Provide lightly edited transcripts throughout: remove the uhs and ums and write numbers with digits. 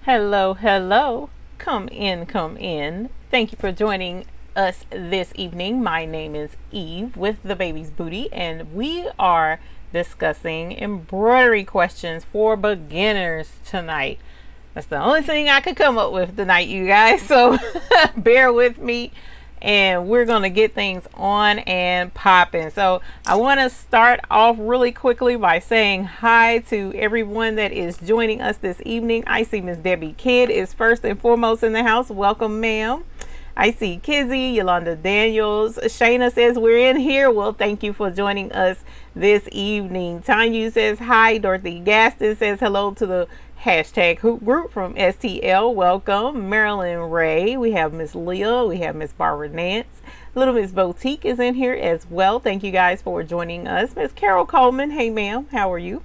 Hello, hello. Come in, come in. Thank you for joining us this evening. My name is Eve with the Baby's Booty, and we are discussing embroidery questions for beginners tonight. That's the only thing I could come up with tonight, you guys, so bear with me. And we're going to get things on and popping. So I want to start off really quickly by saying hi to everyone that is joining us this evening. I see Miss Debbie Kidd is first and foremost in the house. Welcome, ma'am. I see Kizzy, Yolanda Daniels. Shayna says we're in here. Well, thank you for joining us this evening. Tanya says hi. Dorothy Gaston says hello to the hashtag hoop group from STL. Welcome. Marilyn Ray. We have Miss Leah. We have Miss Barbara Nance. Little Miss Boutique is in here as well. Thank you guys for joining us. Miss Carol Coleman. Hey, ma'am. How are you?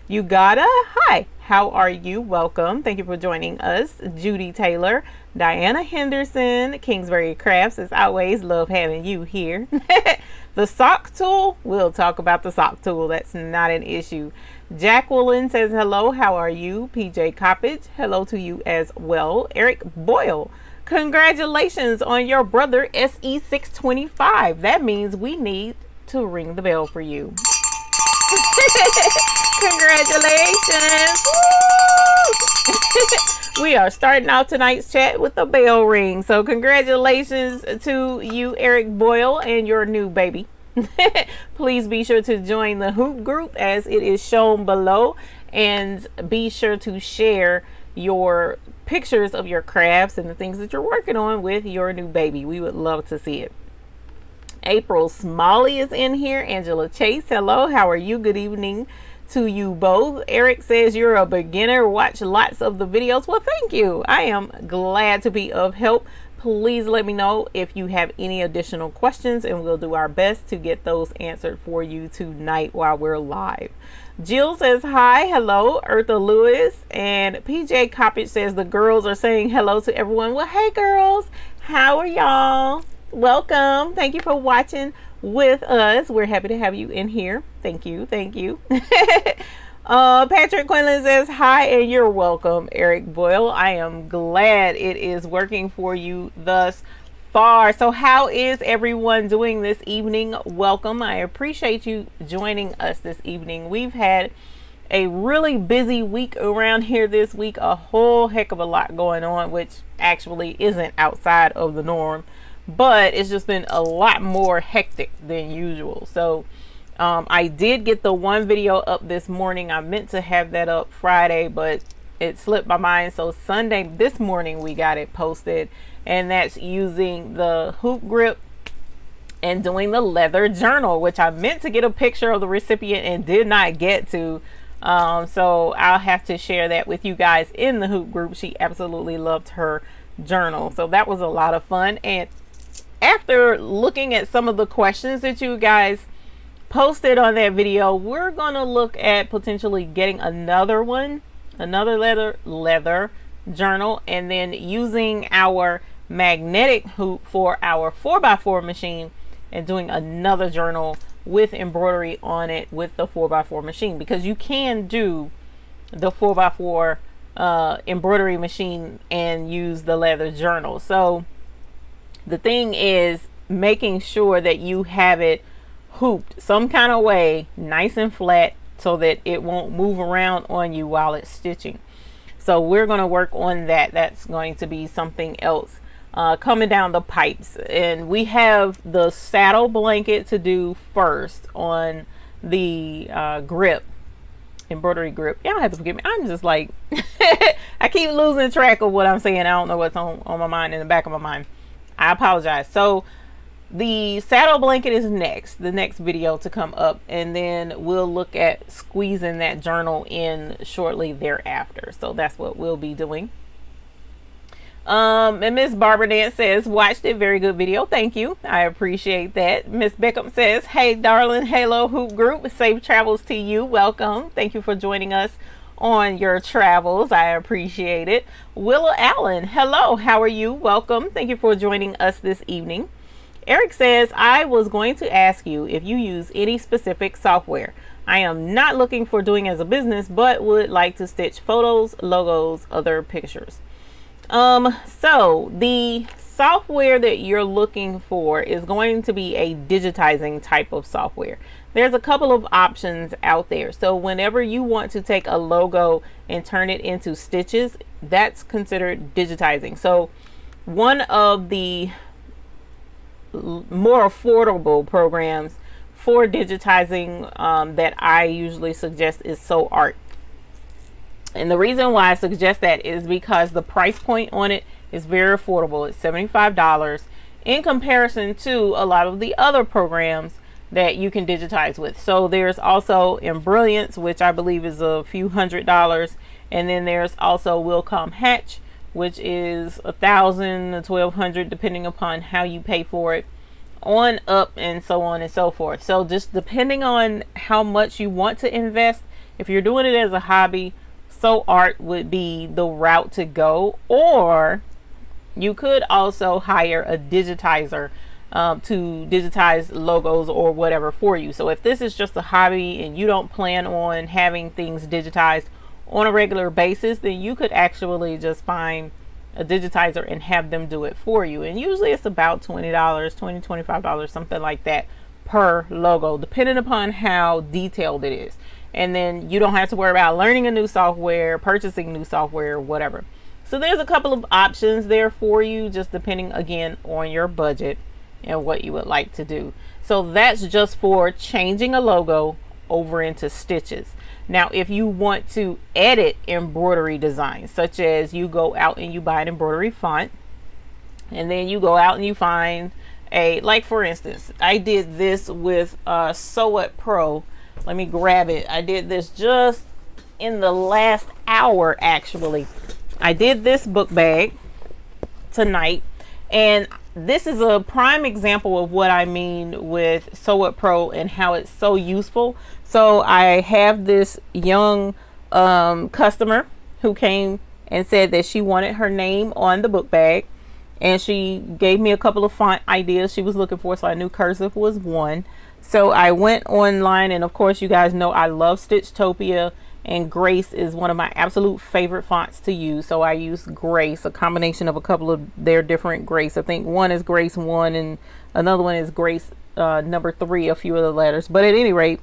You gotta. Hi. How are you? Welcome. Thank you for joining us. Judy Taylor. Diana Henderson. Kingsbury Crafts. As always, love having you here. The sock tool. We'll talk about the sock tool. That's not an issue. Jacqueline says hello. How are you? PJ Coppage. Hello to you as well. Eric Boyle. Congratulations on your brother SE625. That means we need to ring the bell for you. Congratulations. We are starting out tonight's chat with a bell ring. So congratulations to you, Eric Boyle, and your new baby. Please be sure to join the hoop group as it is shown below, and be sure to share your pictures of your crafts and the things that you're working on with your new baby. We would love to see it. April Smalley is in here. Angela Chase, hello. How are you? Good evening to you both. Eric says you're a beginner. Watch lots of the videos. Well, thank you. I am glad to be of help. Please let me know if you have any additional questions, and we'll do our best to get those answered for you tonight while we're live. Jill says hi. Hello. Eartha Lewis and PJ Coppage says the girls are saying hello to everyone. Well, hey girls, how are y'all? Welcome. Thank you for watching with us. We're happy to have you in here. Thank you. Thank you. Patrick Quinlan says hi and you're welcome, Eric Boyle. I am glad it is working for you thus far. So how is everyone doing this evening? Welcome. I appreciate you joining us this evening. We've had a really busy week around here this week, a whole heck of a lot going on, which actually isn't outside of the norm, but it's just been a lot more hectic than usual. So I did get the one video up this morning. I meant to have that up Friday, but it slipped my mind. So Sunday this morning we got it posted, and that's using the hoop grip and doing the leather journal, which I meant to get a picture of the recipient and did not get to. So I'll have to share that with you guys in the hoop group. She absolutely loved her journal. So that was a lot of fun. And after looking at some of the questions that you guys posted on that video, we're gonna look at potentially getting another one, another leather journal, and then using our magnetic hoop for our 4x4 machine and doing another journal with embroidery on it with the 4x4 machine, because you can do the 4x4 embroidery machine and use the leather journal. So the thing is making sure that you have it hooped some kind of way, nice and flat, so that it won't move around on you while it's stitching. So we're going to work on that. That's going to be something else coming down the pipes. And we have the saddle blanket to do first on the grip, embroidery grip. Y'all have to forgive me. I'm just like I keep losing track of what I'm saying. I don't know what's on my mind, in the back of my mind. I apologize. So the saddle blanket is next, the next video to come up, and then we'll look at squeezing that journal in shortly thereafter. So that's what we'll be doing. And Miss Barbara Nance says watched it, very good video. Thank you, I appreciate that. Miss Beckham says hey darling, hello hoop group, safe travels to you. Welcome, thank you for joining us on your travels. I appreciate it. Willa Allen, hello, how are you? Welcome, thank you for joining us this evening. Eric says I was going to ask you if you use any specific software. I am not looking for doing as a business, but would like to stitch photos, logos, other pictures. So the software that you're looking for is going to be a digitizing type of software. There's a couple of options out there. So whenever you want to take a logo and turn it into stitches, that's considered digitizing. So one of the more affordable programs for digitizing that I usually suggest is Sew Art. And the reason why I suggest that is because the price point on it is very affordable. It's $75 in comparison to a lot of the other programs that you can digitize with. So there's also Embroiderers, which I believe is a few $100s, and then there's also Wilcom Hatch, which is $1,000 to $1,200 depending upon how you pay for it, on up, and so on and so forth. So just depending on how much you want to invest, if you're doing it as a hobby, Sew Art would be the route to go. Or you could also hire a digitizer to digitize logos or whatever for you. So if this is just a hobby and you don't plan on having things digitized on a regular basis, then you could actually just find a digitizer and have them do it for you. And usually it's about $20, $25, something like that per logo, depending upon how detailed it is. And then you don't have to worry about learning a new software, purchasing new software, whatever. So there's a couple of options there for you, just depending again on your budget and what you would like to do. So that's just for changing a logo over into stitches. Now if you want to edit embroidery designs, such as you go out and you buy an embroidery font, and then you go out and you find a, like for instance, I did this with Sew It Pro. Let me grab it. I did this just in the last hour actually. I did this book bag tonight, and this is a prime example of what I mean with Sew It Pro and how it's so useful. So I have this young customer who came and said that she wanted her name on the book bag, and she gave me a couple of font ideas she was looking for, so I knew cursive was one. So I went online, and of course you guys know I love Stitchtopia, and Grace is one of my absolute favorite fonts to use. So I use Grace, a combination of a couple of their different Grace. I think one is Grace 1 and another one is Grace number 3, a few of the letters. But at any rate,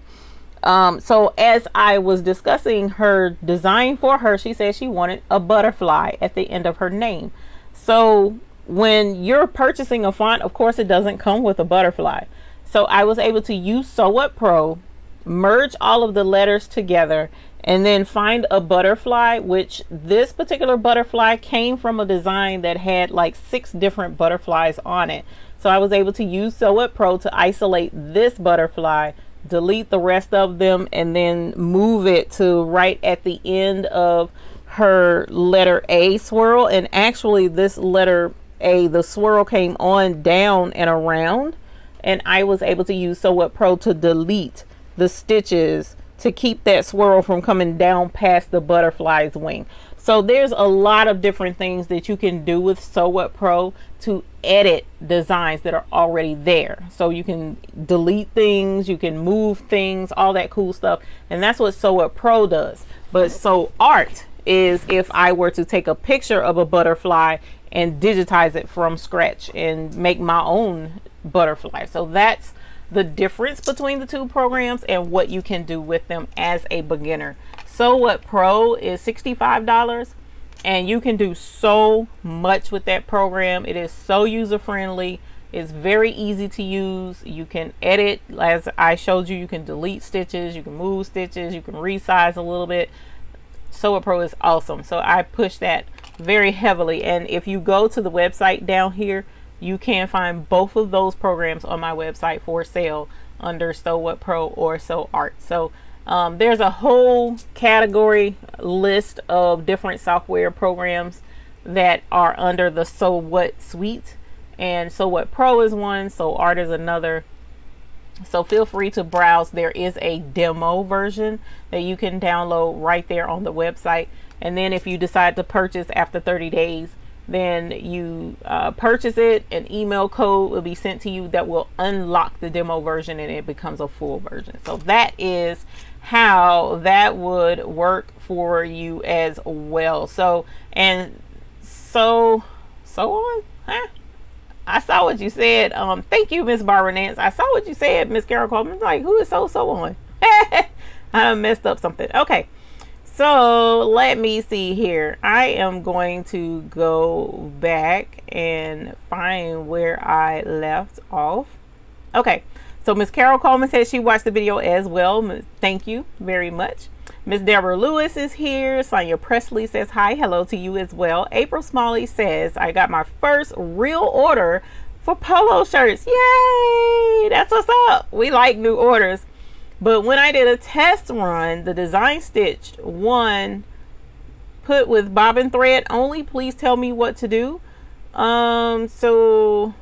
so as I was discussing her design for her, she said she wanted a butterfly at the end of her name. So when you're purchasing a font, of course it doesn't come with a butterfly. So I was able to use Sew It Pro, merge all of the letters together, and then find a butterfly, which this particular butterfly came from a design that had like 6 different butterflies on it. So I was able to use Sew It Pro to isolate this butterfly, delete the rest of them, and then move it to right at the end of her letter A swirl. And actually this letter A, the swirl came on down and around, and I was able to use Sew It Pro to delete the stitches to keep that swirl from coming down past the butterfly's wing. So there's a lot of different things that you can do with Sew It Pro to edit designs that are already there. So you can delete things, you can move things, all that cool stuff, and that's what Sew It Pro does. But Sew Art is if I were to take a picture of a butterfly and digitize it from scratch and make my own butterfly. So that's the difference between the two programs and what you can do with them as a beginner. Sew It Pro is $65, and you can do so much with that program. It is so user friendly. It's very easy to use. You can edit, as I showed you. You can delete stitches, you can move stitches, you can resize a little bit. Sew It Pro is awesome. So I push that very heavily, and if you go to the website down here, you can find both of those programs on my website for sale under Sew It Pro or Sew Art. So there's a whole category list of different software programs that are under the Sew What suite, and Sew What Pro is one, Sew Art is another. So feel free to browse. There is a demo version that you can download right there on the website, and then if you decide to purchase after 30 days, then you purchase it, an email code will be sent to you that will unlock the demo version, and it becomes a full version. So that is how that would work for you as well. So and so on. Huh? I saw what you said. Thank you, Miss Barbara Nance. I saw what you said, Miss Carol Coleman. Like, who is so on? I messed up something. Okay. So let me see here. I am going to go back and find where I left off. Okay. So Miss Carol Coleman says she watched the video as well. Thank you very much. Miss Deborah Lewis is here. Sonia Presley says hi. Hello to you as well. April Smalley says I got my first real order for polo shirts. Yay! That's what's up. We like new orders. But when I did a test run, the design stitched one put with bobbin thread only. Please tell me what to do. So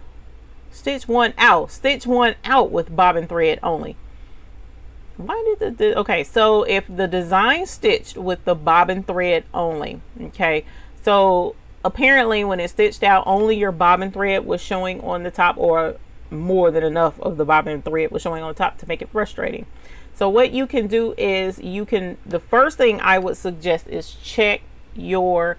stitch one out with bobbin thread only. Why did the okay, so if the design stitched with the bobbin thread only, okay, so apparently when it stitched out, only your bobbin thread was showing on the top, or more than enough of the bobbin thread was showing on top to make it frustrating. So what you can do is the first thing I would suggest is check your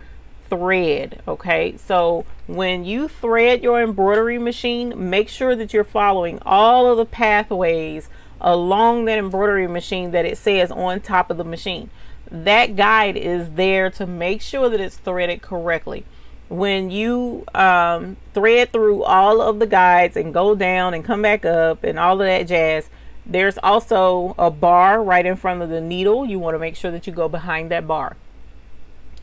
thread. Okay, so when you thread your embroidery machine, make sure that you're following all of the pathways along that embroidery machine that it says on top of the machine. That guide is there to make sure that it's threaded correctly. When you thread through all of the guides and go down and come back up and all of that jazz, there's also a bar right in front of the needle. You want to make sure that you go behind that bar.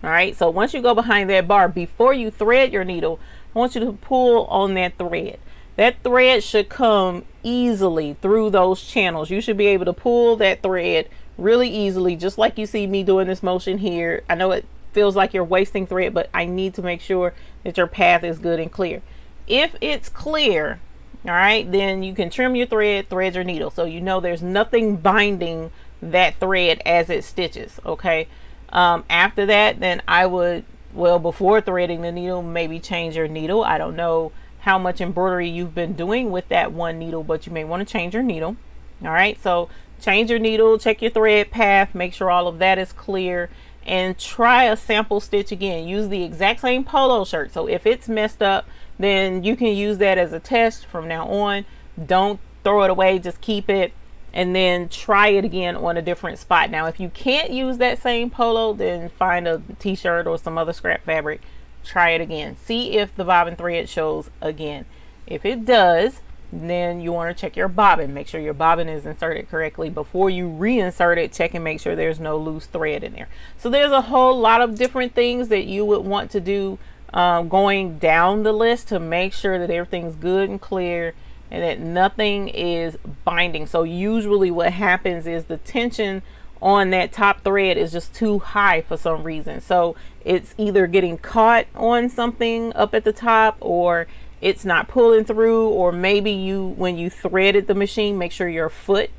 All right, so once you go behind that bar, before you thread your needle, I want you to pull on that thread. That thread should come easily through those channels. You should be able to pull that thread really easily, just like you see me doing this motion here. I know it feels like you're wasting thread, but I need to make sure that your path is good and clear. If it's clear, all right, then you can trim your thread, thread your needle, so you know there's nothing binding that thread as it stitches. Okay, after that, then I would, well, before threading the needle, maybe change your needle. I don't know how much embroidery you've been doing with that one needle, but you may want to change your needle. All right, so change your needle, check your thread path, make sure all of that is clear, and try a sample stitch again. Use the exact same polo shirt. So if it's messed up, then you can use that as a test from now on. Don't throw it away, just keep it and then try it again on a different spot. Now if you can't use that same polo, then find a t-shirt or some other scrap fabric, try it again, see if the bobbin thread shows again. If it does, then you want to check your bobbin, make sure your bobbin is inserted correctly. Before you reinsert it, check and make sure there's no loose thread in there. So there's a whole lot of different things that you would want to do going down the list to make sure that everything's good and clear and that nothing is binding. So usually what happens is the tension on that top thread is just too high for some reason. So it's either getting caught on something up at the top, or it's not pulling through, or maybe when you threaded the machine, make sure your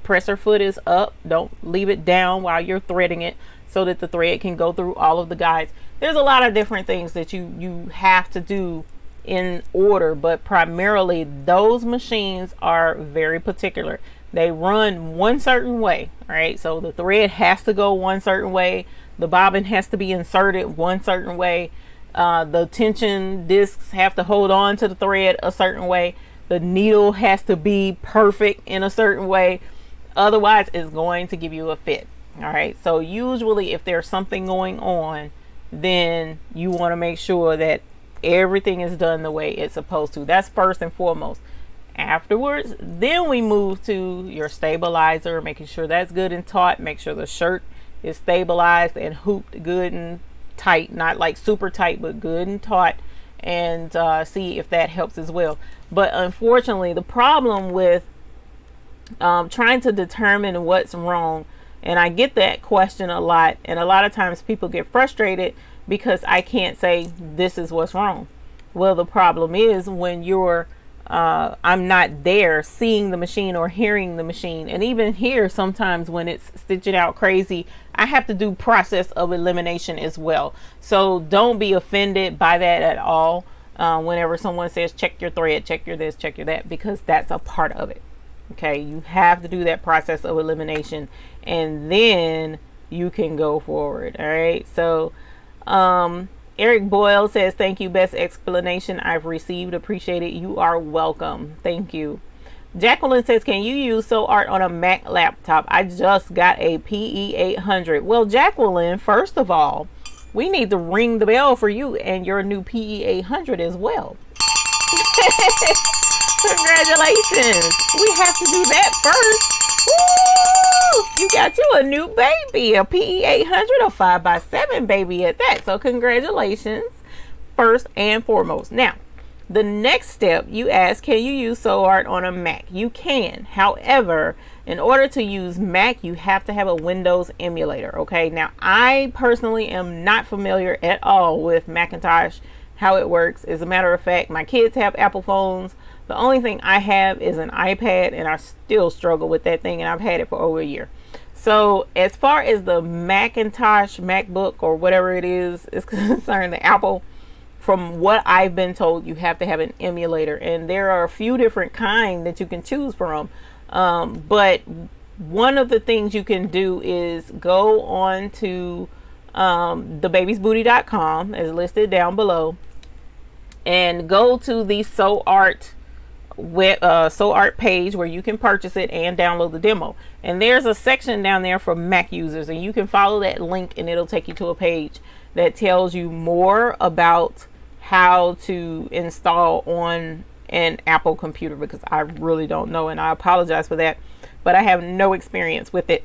presser foot is up. Don't leave it down while you're threading it so that the thread can go through all of the guides. There's a lot of different things that you have to do in order, but primarily those machines are very particular. They run one certain way, right? So the thread has to go one certain way. The bobbin has to be inserted one certain way. The tension discs have to hold on to the thread a certain way. The needle has to be perfect in a certain way. Otherwise, it's going to give you a fit. All right. So usually if there's something going on, then you want to make sure that everything is done the way it's supposed to. That's first and foremost. Afterwards, then we move to your stabilizer, making sure that's good and taut. Make sure the shirt is stabilized and hooped good and tight, not like super tight, but good and taut, and see if that helps as well. But unfortunately, the problem with trying to determine what's wrong, and I get that question a lot, and a lot of times people get frustrated because I can't say this is what's wrong. Well, the problem is when you're I'm not there seeing the machine or hearing the machine. And even here, sometimes when it's stitching out crazy, I have to do process of elimination as well. So don't be offended by that at all. Whenever someone says, check your thread, check your this, check your that, because that's a part of it. Okay, you have to do that process of elimination. and then you can go forward. All right. So Eric Boyle says, thank you, best explanation I've received, appreciate it. You are welcome. Thank you. Jacqueline says, can you use Sew Art on a Mac laptop? I just got a PE800. Well, Jacqueline, first of all, we need to ring the bell for you and your new PE800 as well. Congratulations. We have to do that first. Woo! You got you a new baby, a PE800, a 5x7 baby at that. So congratulations, first and foremost. Now, the next step, you ask, can you use Sew Art on a Mac? You can. However, in order to use Mac, you have to have a Windows emulator. Okay. Now, I personally am not familiar at all with Macintosh, how it works. As a matter of fact, my kids have Apple phones. The only thing I have is an iPad, and I still struggle with that thing, and I've had it for over a year. So as far as the Macintosh, MacBook, or whatever it is concerned, the Apple, from what I've been told, you have to have an emulator, and there are a few different kinds that you can choose from. But one of the things you can do is go on to thebabiesbooty.com, as listed down below, and go to the Sew Art page where you can purchase it and download the demo. And there's a section down there for Mac users, and you can follow that link and it'll take you to a page that tells you more about how to install on an Apple computer, because I really don't know, and I apologize for that, but I have no experience with it.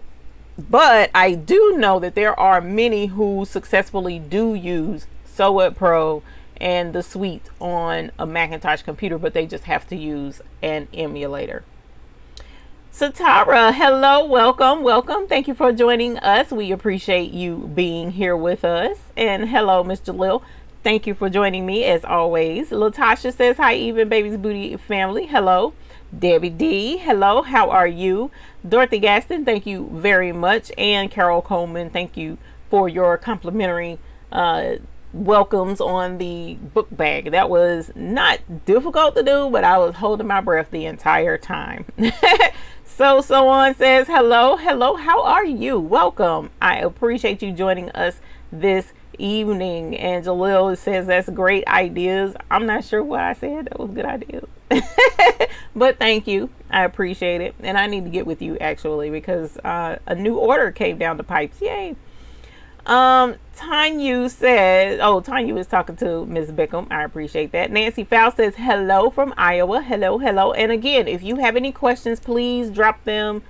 But I do know that there are many who successfully do use Sew It Pro and the suite on a Macintosh computer, but they just have to use an emulator. Satara, hello, welcome. Thank you for joining us. We appreciate you being here with us. And hello, Miss Jalil. Thank you for joining me as always. Latasha says, hi, Even Babies Booty family. Hello. Debbie D, hello, how are you? Dorothy Gaston, thank you very much. And Carol Coleman, thank you for your complimentary welcomes on the book bag. That was not difficult to do, but I was holding my breath the entire time. So on says, hello, how are you? Welcome. I appreciate you joining us this evening. And Jalil says, that's great ideas. I'm not sure what I said. That was good ideas. But thank you. I appreciate it. And I need to get with you, because a new order came down the pipes. Yay. Tanya says, Tanya is talking to Ms. Bickham. I appreciate that. Nancy Faust says, hello from Iowa. Hello. And again, if you have any questions, please drop them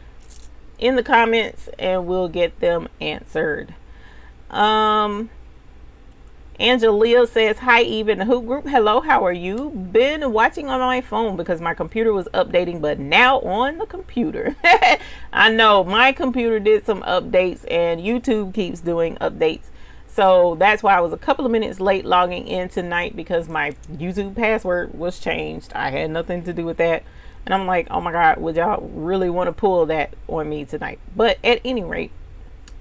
in the comments and we'll get them answered. Angelia says, hi, Even the Hoop Group. Hello, how are you? Been watching on my phone because my computer was updating, but now on the computer. I know my computer did some updates and YouTube keeps doing updates. So that's why I was a couple of minutes late logging in tonight, because my YouTube password was changed. I had nothing to do with that. And I'm like, oh my God, would y'all really want to pull that on me tonight? But at any rate,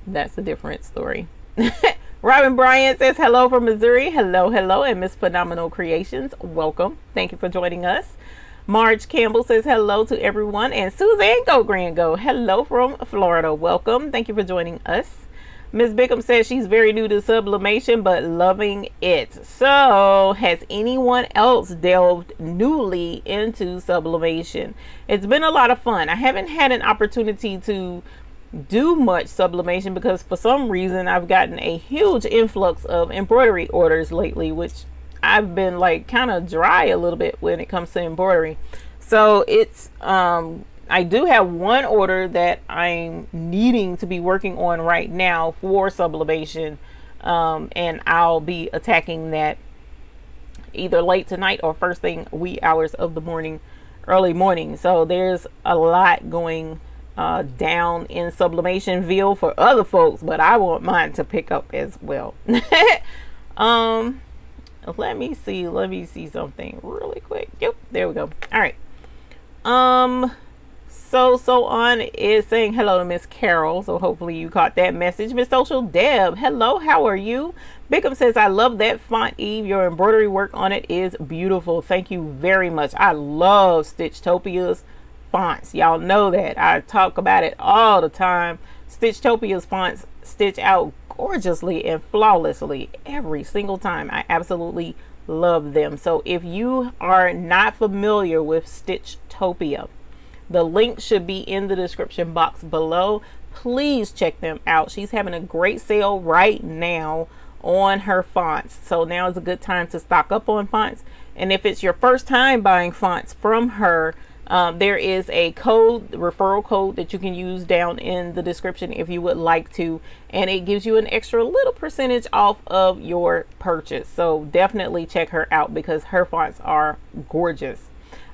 that's a different story. Robin Bryant says, hello from Missouri. Hello. And Miss Phenomenal Creations, welcome. Thank you for joining us. Marge Campbell says, hello to everyone. And Suzanne Go Grand Go, hello from Florida. Welcome. Thank you for joining us. Miss Bickham says she's very new to sublimation, but loving it. So has anyone else delved newly into sublimation? It's been a lot of fun. I haven't had an opportunity to do much sublimation because for some reason I've gotten a huge influx of embroidery orders lately, which I've been like kind of dry a little bit when it comes to embroidery. So it's I do have one order that I'm needing to be working on right now for sublimation, and I'll be attacking that either late tonight or first thing wee hours of the morning, early morning. So there's a lot going down in Sublimationville for other folks, but I want mine to pick up as well. Let me see something really quick. Yep, there we go. All right. So on is saying hello to Miss Carol, so hopefully you caught that message. Miss Social Deb, hello, how are you? Bickham says, I love that font, Eve. Your embroidery work on it is beautiful. Thank you very much. I love Stitchtopia's fonts. Y'all know that I talk about it all the time. Stitchtopia's fonts stitch out gorgeously and flawlessly every single time. I absolutely love them. So if you are not familiar with Stitchtopia, the link should be in the description box below. Please check them out. She's having a great sale right now on her fonts. So now is a good time to stock up on fonts. And if it's your first time buying fonts from her, there is a code, referral code, that you can use down in the description if you would like to, and it gives you an extra little percentage off of your purchase. So definitely check her out because her fonts are gorgeous.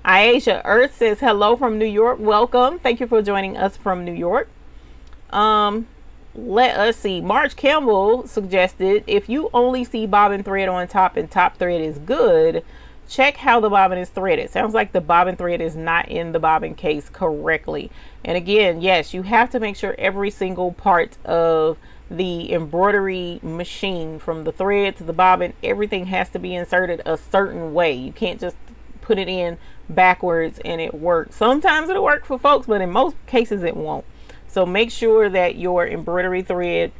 Aisha Earth says hello from New York. Welcome. Thank you for joining us from New York. Let us see. Marge Campbell suggested if you only see bobbin thread on top and top thread is good, check how the bobbin is threaded. Sounds like the bobbin thread is not in the bobbin case correctly. And again, yes, you have to make sure every single part of the embroidery machine, from the thread to the bobbin, everything has to be inserted a certain way. You can't just put it in backwards and it works. Sometimes it'll work for folks, but in most cases it won't. So make sure that your embroidery thread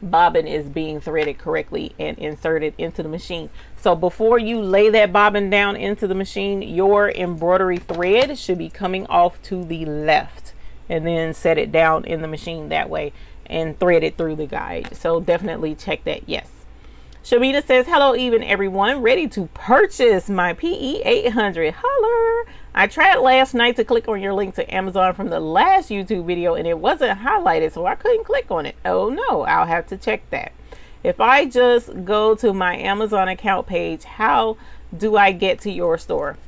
bobbin is being threaded correctly and inserted into the machine. So before you lay that bobbin down into the machine, your embroidery thread should be coming off to the left, and then set it down in the machine that way and thread it through the guide. So definitely check that. Yes. Shamina says hello even everyone, ready to purchase my PE 800. Holler. I tried last night to click on your link to Amazon from the last YouTube video and it wasn't highlighted, so I couldn't click on it. Oh no, I'll have to check that. If I just go to my Amazon account page, how do I get to your store?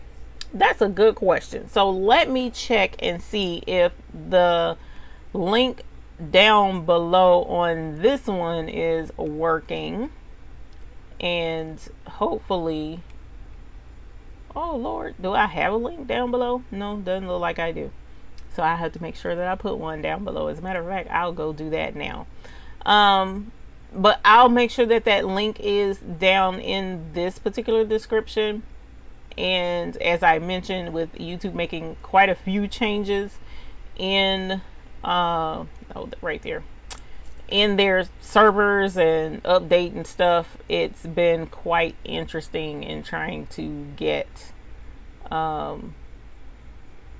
That's a good question. So let me check and see if the link down below on this one is working. And hopefully, oh Lord, do I have a link down below? No, doesn't look like I do. So I have to make sure that I put one down below. As a matter of fact, I'll go do that now. But I'll make sure that that link is down in this particular description. And as I mentioned, with YouTube making quite a few changes in, oh, right there, in their servers and update and stuff, it's been quite interesting in trying to get all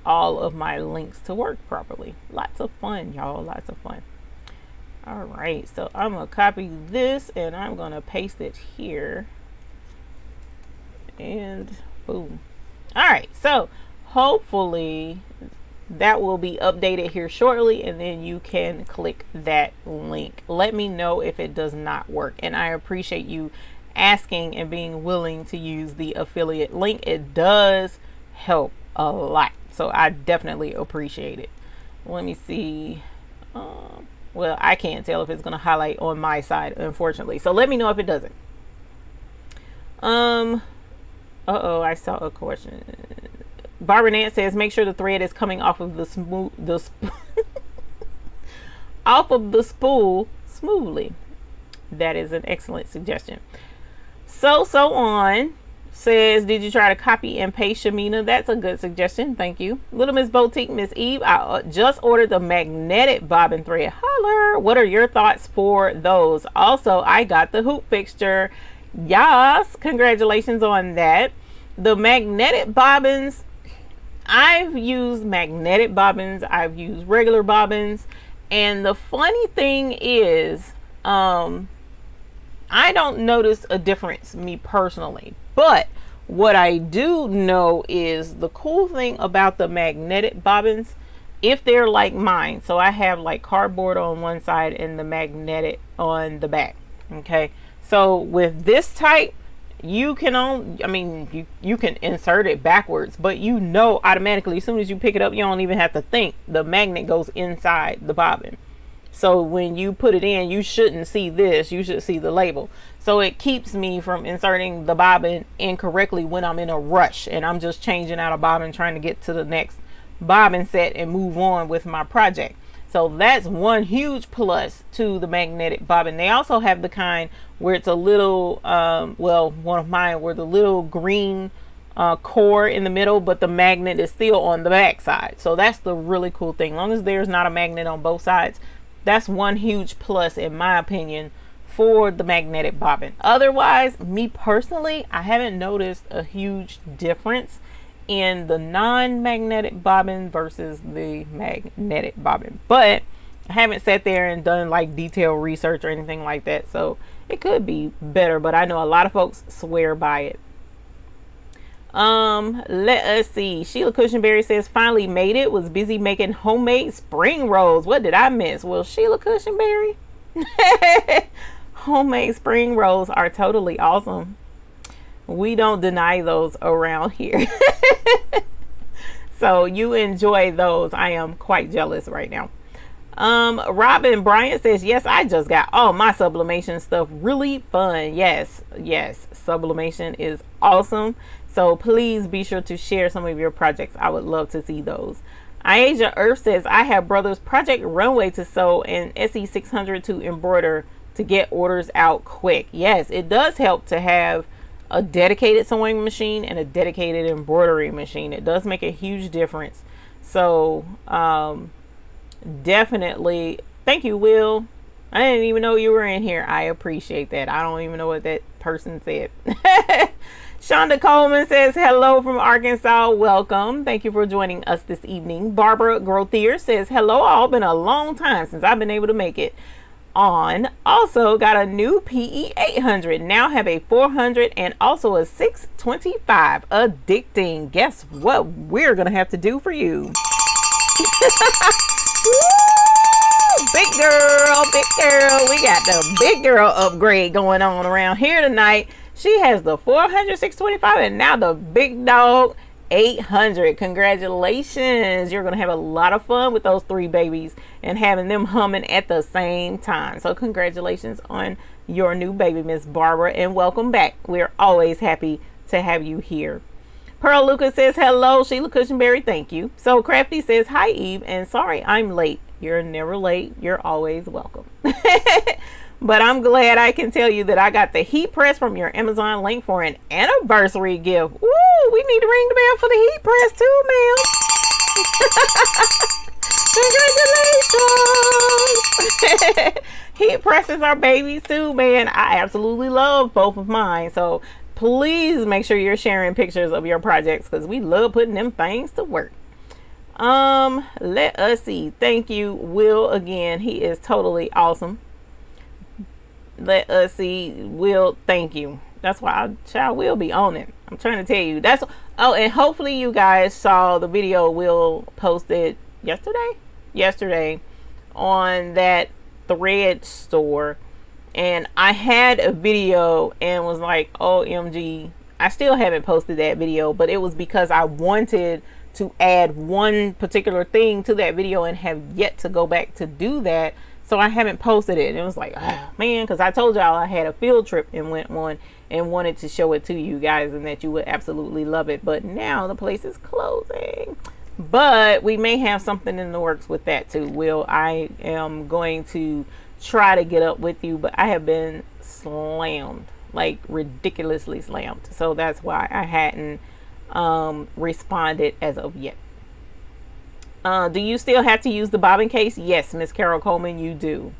of my links to work properly. Lots of fun, y'all, lots of fun. All right, so I'm gonna copy this and I'm gonna paste it here, and boom. All right, so hopefully that will be updated here shortly, and then you can click that link. Let me know if it does not work, and I appreciate you asking and being willing to use the affiliate link. It does help a lot, so I definitely appreciate it. Let me see. Well, I can't tell if it's going to highlight on my side, unfortunately, so let me know if it doesn't. Uh-oh, I saw a question. Barbara Nance says, make sure the thread is coming off of the off of the spool smoothly. That is an excellent suggestion. So on says, did you try to copy and paste, Shamina? That's a good suggestion. Thank you. Little Miss Boutique, Miss Eve, I just ordered the magnetic bobbin thread. Holler. What are your thoughts for those? Also, I got the hoop fixture. Yes, congratulations on that. The magnetic bobbins, I've used magnetic bobbins, I've used regular bobbins, and the funny thing is, I don't notice a difference, me personally, but what I do know is the cool thing about the magnetic bobbins, if they're like mine, so I have like cardboard on one side and the magnetic on the back. Okay, so with this type, you can you can insert it backwards, but you know automatically as soon as you pick it up, you don't even have to think, the magnet goes inside the bobbin. So when you put it in, you shouldn't see this, you should see the label. So it keeps me from inserting the bobbin incorrectly when I'm in a rush and I'm just changing out a bobbin, trying to get to the next bobbin set and move on with my project. So that's one huge plus to the magnetic bobbin. They also have the kind where it's a little, well, one of mine were the little green core in the middle, but the magnet is still on the back side. So that's the really cool thing. As long as there's not a magnet on both sides, That's one huge plus in my opinion for the magnetic bobbin. Otherwise, me personally, I haven't noticed a huge difference in the non-magnetic bobbin versus the magnetic bobbin, but I haven't sat there and done like detailed research or anything like that, so it could be better, but I know a lot of folks swear by it. Let us see. Sheila Cushionberry says, finally made it. Was busy making homemade spring rolls. What did I miss? Well, Sheila Cushionberry, homemade spring rolls are totally awesome. We don't deny those around here. So you enjoy those. I am quite jealous right now. Robin Bryant says, yes, I just got all my sublimation stuff really fun. Yes, sublimation is awesome. So please be sure to share some of your projects. I would love to see those. Iasia Earth says, I have Brothers Project Runway to sew and SE600 to embroider to get orders out quick. Yes, it does help to have a dedicated sewing machine and a dedicated embroidery machine. It does make a huge difference. So definitely, thank you, Will. I didn't even know you were in here. I appreciate that. I don't even know what that person said. Shonda Coleman says, hello from Arkansas. Welcome. Thank you for joining us this evening. Barbara Grothier says, hello all. Been a long time since I've been able to make it on. Also got a new PE 800. Now have a 400 and also a 625. Addicting. Guess what we're going to have to do for you? Woo! Big girl, big girl. We got the big girl upgrade going on around here tonight. She has the 400, 625, and now the big dog 800. Congratulations. You're going to have a lot of fun with those three babies and having them humming at the same time. So congratulations on your new baby, Miss Barbara, and welcome back. We're always happy to have you here. Pearl Lucas says, hello, Sheila Cushionberry. Thank you. So Crafty says, hi, Eve, and sorry I'm late. You're never late. You're always welcome. But I'm glad I can tell you that I got the heat press from your Amazon link for an anniversary gift. Woo! We need to ring the bell for the heat press too, ma'am. Congratulations! Heat presses are babies too, man. I absolutely love both of mine. So please make sure you're sharing pictures of your projects because we love putting them things to work. Let us see. Thank you, Will, again. He is totally awesome. Let us see. Will, thank you. That's why I will be on it. I'm trying to tell you. That's, oh, and hopefully you guys saw the video Will posted yesterday on that thread store, and I had a video and was like, OMG, I still haven't posted that video, but it was because I wanted to add one particular thing to that video and have yet to go back to do that. So I haven't posted it. And it was like, oh, man, because I told y'all I had a field trip and went on and wanted to show it to you guys and that you would absolutely love it. But now the place is closing. But we may have something in the works with that too. Will, I am going to try to get up with you, but I have been slammed, like ridiculously slammed. So that's why I hadn't responded as of yet. Do you still have to use the bobbin case? Yes, Miss Carol Coleman, you do.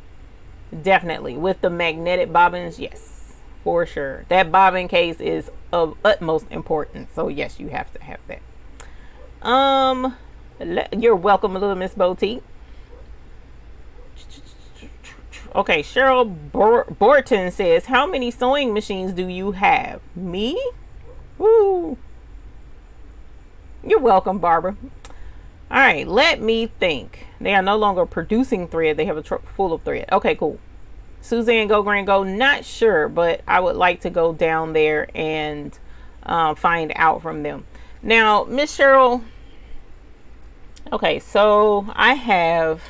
Definitely. With the magnetic bobbins, yes, for sure. That bobbin case is of utmost importance. So yes, you have to have that. You're welcome, little Miss Boutique. Okay, Cheryl Borton says, how many sewing machines do you have? Me? Woo. You're welcome, Barbara. All right, let me think. They are no longer producing thread. They have a truck full of thread. Okay, cool. Suzanne Go Grand Go, not sure, but I would like to go down there and find out from them. Now, Miss Cheryl, okay, so I have,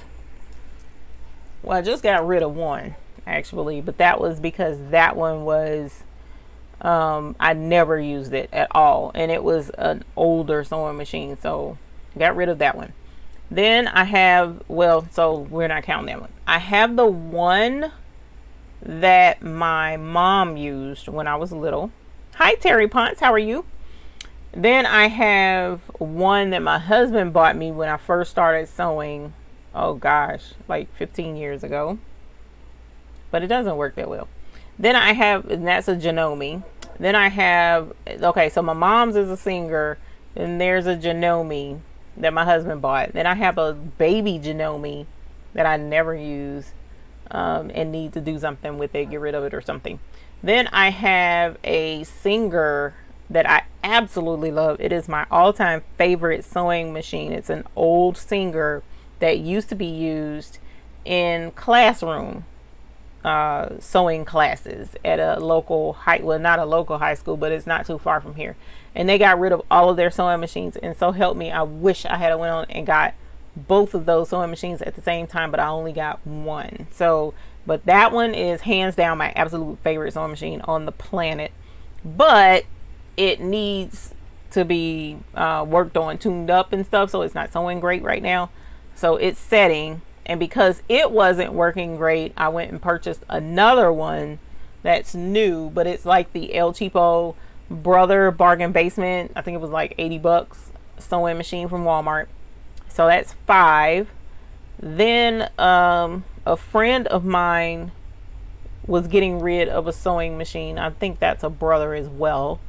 well, I just got rid of one, actually, but that was because that one was, I never used it at all, and it was an older sewing machine, so got rid of that one. Then I have, well, so we're not counting that one. I have the one that my mom used when I was little. Hi, Terry Ponce, how are you? Then I have one that my husband bought me when I first started sewing, oh gosh, like 15 years ago, but it doesn't work that well. Then I have, and that's a Janome. Then I have, okay, so my mom's is a singer, and there's a Janome that my husband bought. Then I have a baby Janome that I never use, and need to do something with it, get rid of it or something. Then I have a Singer that I absolutely love. It is my all-time favorite sewing machine. It's an old Singer that used to be used in classroom sewing classes at a local well, not a local high school, but it's not too far from here. And they got rid of all of their sewing machines, and so help me, I wish I had went on and got both of those sewing machines at the same time, but I only got one. So, but that one is hands down my absolute favorite sewing machine on the planet. But it needs to be worked on, tuned up and stuff, so it's not sewing great right now. So it's setting, and because it wasn't working great, I went and purchased another one that's new, but it's like the El Cheapo Brother Bargain Basement. I think it was like 80 bucks sewing machine from Walmart. So that's 5. Then a friend of mine was getting rid of a sewing machine. I think that's a Brother as well.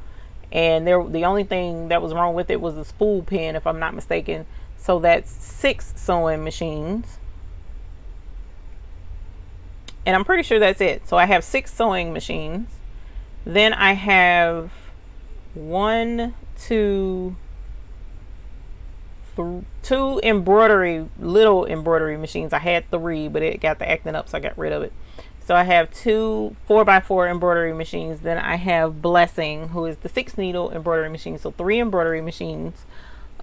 And the only thing that was wrong with it was the spool pin, if I'm not mistaken. So that's 6 sewing machines. And I'm pretty sure that's it. So I have 6 sewing machines. Then I have 2 embroidery, little embroidery machines. I had 3, but it got to acting up, so I got rid of it. So I have 2 4x4 embroidery machines. Then I have Blessing, who is the 6 needle embroidery machine. So 3 embroidery machines.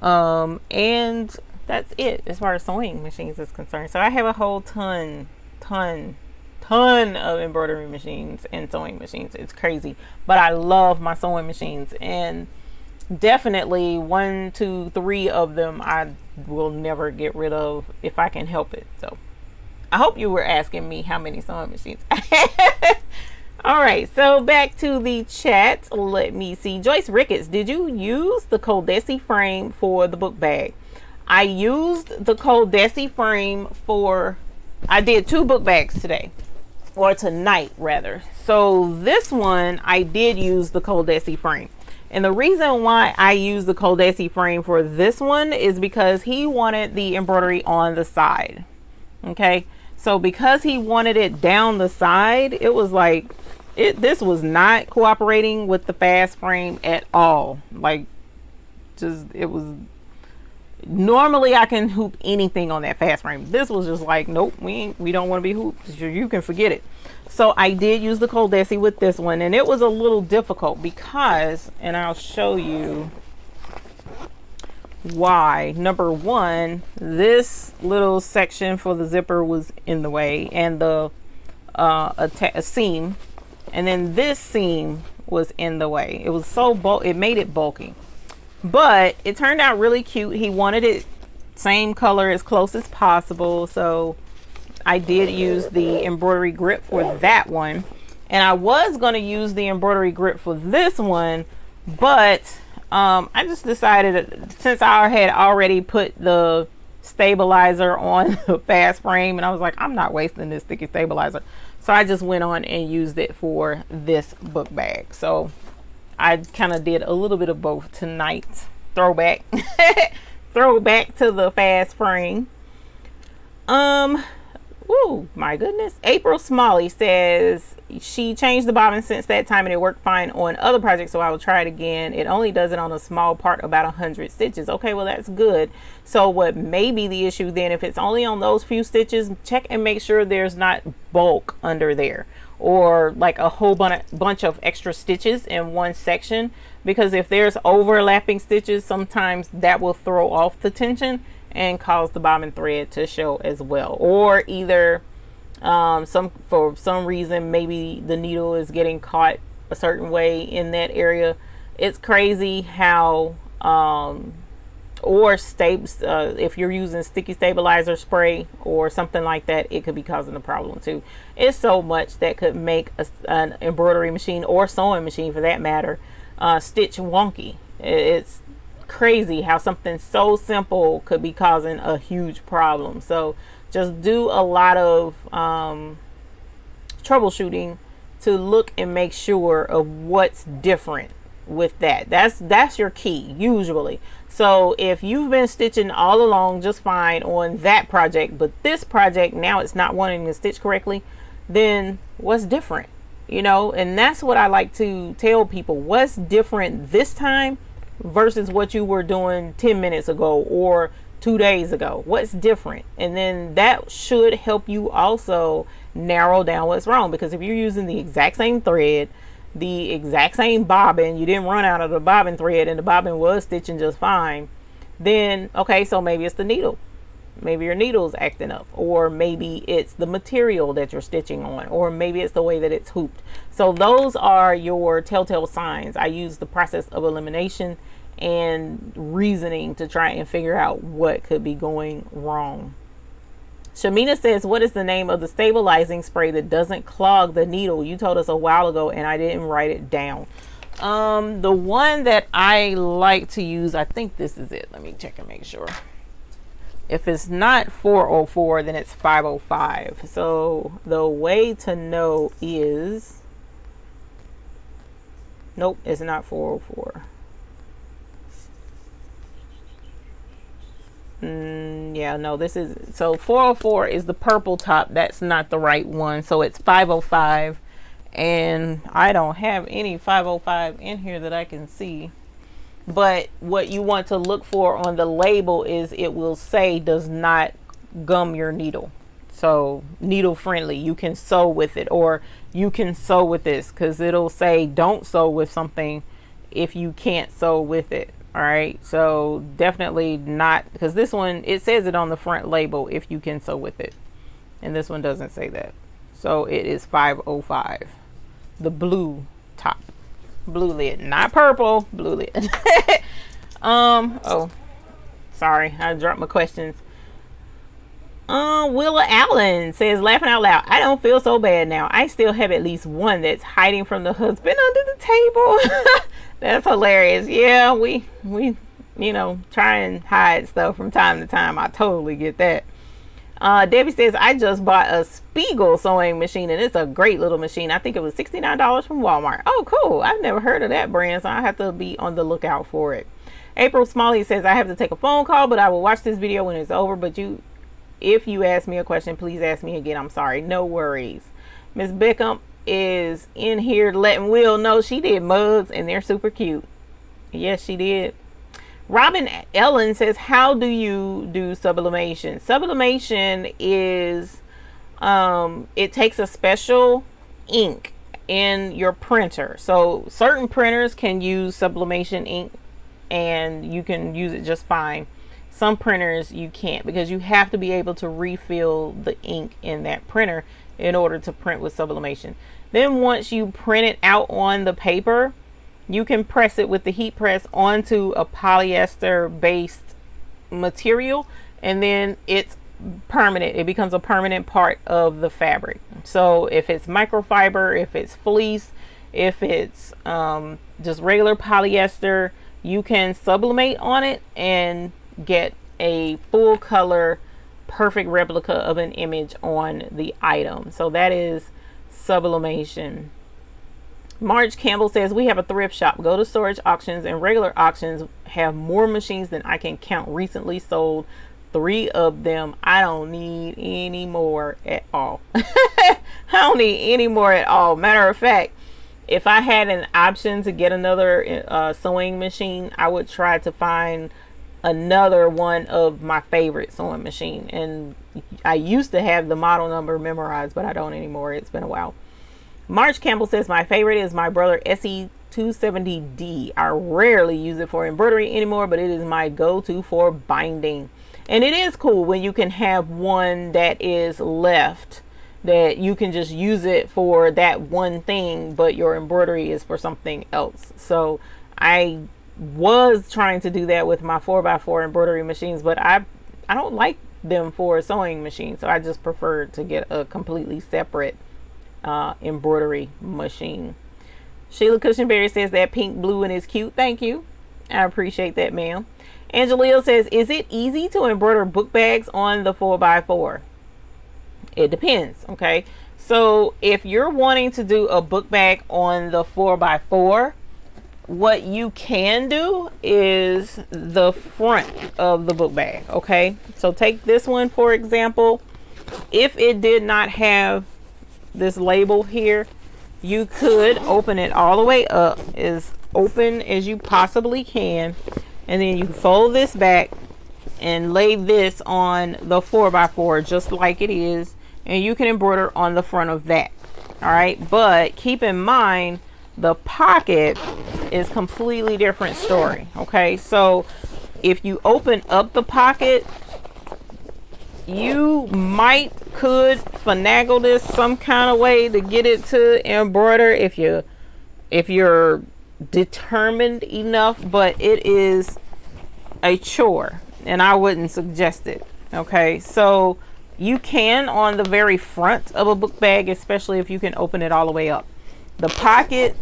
And that's it as far as sewing machines is concerned. So I have a whole ton of embroidery machines and sewing machines. It's crazy, but I love my sewing machines, and definitely 1, 2, 3 of them I will never get rid of if I can help it. So I hope you were asking me how many sewing machines I have. All right, so back to the chat. Let me see. Joyce Ricketts, did you use the Coldesi frame for the book bag? I used the Coldesi frame I did 2 book bags today, or tonight rather. So this one I did use the Coldesi frame. And the reason why I used the Coldesi frame for this one is because he wanted the embroidery on the side. Okay, so because he wanted it down the side, it was like, this was not cooperating with the fast frame at all. Like, just, it was, normally I can hoop anything on that fast frame. This was just like, nope, we don't want to be hooped. You can forget it. So I did use the Coldesi with this one, and it was a little difficult because, and I'll show you why. Number one, this little section for the zipper was in the way, and the a seam, and then this seam was in the way. It was so it made it bulky, but it turned out really cute. He wanted it same color as close as possible, so I did use the embroidery grip for that one, and I was going to use the embroidery grip for this one, but I just decided, since I had already put the stabilizer on the fast frame, and I was like, I'm not wasting this sticky stabilizer, so I just went on and used it for this book bag. So I kind of did a little bit of both tonight. Throwback throwback to the fast frame. Oh my goodness. April Smalley says she changed the bobbin since that time and it worked fine on other projects, so I will try it again. It only does it on a small part, about 100 stitches. Okay, well that's good. So what may be the issue then, if it's only on those few stitches, check and make sure there's not bulk under there, or like a whole bunch of extra stitches in one section, because if there's overlapping stitches, sometimes that will throw off the tension and cause the bobbin thread to show as well. Or either for some reason, maybe the needle is getting caught a certain way in that area. It's crazy how if you're using sticky stabilizer spray or something like that, it could be causing a problem too. It's so much that could make an embroidery machine, or sewing machine for that matter, stitch wonky. It's crazy how something so simple could be causing a huge problem. So just do a lot of troubleshooting to look and make sure of what's different with that. That's your key usually. So if you've been stitching all along just fine on that project, but this project now it's not wanting to stitch correctly, then what's different? You know, and that's what I like to tell people. What's different this time versus what you were doing 10 minutes ago or 2 days ago? What's different? And then that should help you also narrow down what's wrong, because if you're using the exact same thread, the exact same bobbin, you didn't run out of the bobbin thread and the bobbin was stitching just fine, then okay, so maybe it's the needle. Maybe your needle's acting up, or maybe it's the material that you're stitching on, or maybe it's the way that it's hooped. So those are your telltale signs. I use the process of elimination and reasoning to try and figure out what could be going wrong. Shamina says, what is the name of the stabilizing spray that doesn't clog the needle? You told us a while ago and I didn't write it down. The one that I like to use, I think this is it. Let me check and make sure. If it's not 404, then it's 505. So the way to know is, nope, it's not 404. Yeah, no, this is, so 404 is the purple top. That's not the right one. So it's 505, and I don't have any 505 in here that I can see. But what you want to look for on the label is it will say does not gum your needle. So needle friendly, you can sew with it, or you can sew with this, because it'll say don't sew with something if you can't sew with it. All right, so definitely not, because this one, it says it on the front label if you can sew with it, and this one doesn't say that. So it is 505, the blue top, blue lid, not purple, blue lid. Oh, sorry, I dropped my questions. Willa Allen says, laughing out loud, I don't feel so bad now. I still have at least one that's hiding from the husband under the table. That's hilarious. Yeah, we you know, try and hide stuff from time to time. I totally get that. Debbie says, I just bought a Spiegel sewing machine, and it's a great little machine. I think it was $69 from Walmart. Oh, cool. I've never heard of that brand, so I have to be on the lookout for it. April Smalley says, I have to take a phone call, but I will watch this video when it's over. But if you ask me a question, please ask me again. I'm sorry. No worries. Miss Bickham is in here letting Will know she did mugs, and they're super cute. Yes, she did. Robin Ellen says, how do you do sublimation? Sublimation is it takes a special ink in your printer. So certain printers can use sublimation ink and you can use it just fine. Some printers you can't, because you have to be able to refill the ink in that printer in order to print with sublimation. Then once you print it out on the paper, you can press it with the heat press onto a polyester based material, and then it's permanent. It becomes a permanent part of the fabric. So if it's microfiber, if it's fleece, if it's just regular polyester, you can sublimate on it and get a full color perfect replica of an image on the item. So that is sublimation. Marge Campbell says, we have a thrift shop. Go to storage auctions, and regular auctions have more machines than I can count. Recently sold 3 of them. I don't need any more at all. I don't need any more at all. Matter of fact, if I had an option to get another sewing machine, I would try to find another one of my favorite sewing machine. And I used to have the model number memorized, but I don't anymore. It's been a while. Marge Campbell says, my favorite is my brother SE270D. I rarely use it for embroidery anymore, but it is my go-to for binding. And it is cool when you can have one that is left, that you can just use it for that one thing, but your embroidery is for something else. So I was trying to do that with my 4x4 embroidery machines, but I don't like them for a sewing machine, so I just prefer to get a completely separate embroidery machine. Sheila Cushionberry says that pink blue and is cute. Thank you. I appreciate that, ma'am. Angelina says, is it easy to embroider book bags on the 4x4? It depends. Okay, so if you're wanting to do a book bag on the 4x4, what you can do is the front of the book bag. Okay, so take this one for example. If it did not have this label here, you could open it all the way up, as open as you possibly can, and then you fold this back and lay this on the 4x4 just like it is, and you can embroider on the front of that. All right, but keep in mind the pocket is completely different story. Okay, so if you open up the pocket, you could finagle this some kind of way to get it to embroider if you're determined enough, but it is a chore and I wouldn't suggest it. Okay, so you can on the very front of a book bag, especially if you can open it all the way up. The pocket,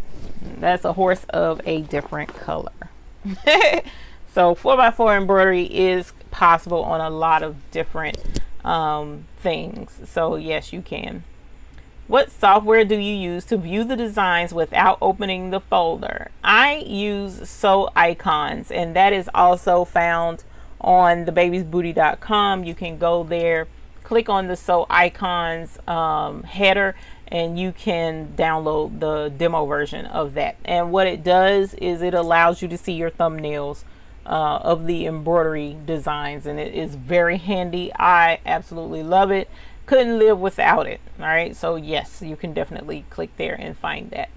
that's a horse of a different color. So 4x4 embroidery is possible on a lot of different things. So yes, you can. What software do you use to view the designs without opening the folder? I use Sew Icons, and that is also found on thebabiesbooty.com. You can go there, click on the Sew Icons header, and you can download the demo version of that. And what it does is it allows you to see your thumbnails of the embroidery designs, and it is very handy. I absolutely love it. Couldn't live without it. All right, so yes, you can definitely click there and find that.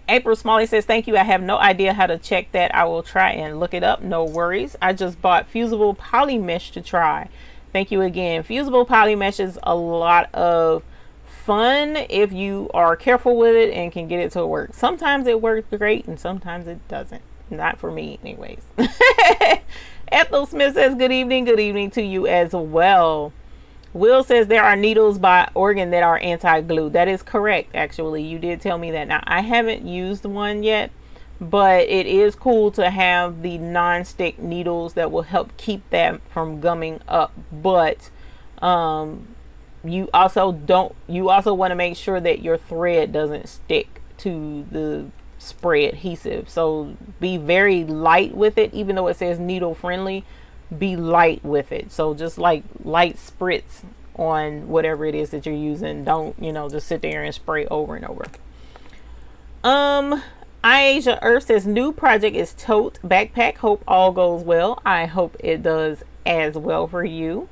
April Smalley says, thank you, I have no idea how to check that. I will try and look it up. No worries. I just bought fusible poly mesh to try. Thank you again. Fusible poly mesh is a lot of fun if you are careful with it and can get it to work. Sometimes it works great and sometimes it doesn't. Not for me anyways. Ethel Smith says, good evening to you as well. Will says, there are needles by Oregon that are anti-glue. That is correct, actually. You did tell me that. Now, I haven't used one yet, but it is cool to have the non-stick needles that will help keep that from gumming up. But you also want to make sure that your thread doesn't stick to the spray adhesive, so be very light with it. Even though it says needle friendly, be light with it. So just like light spritz on whatever it is that you're using. Don't just sit there and spray over and over. Iasia Earth says, new project is tote backpack. Hope all goes well. I hope it does as well for you.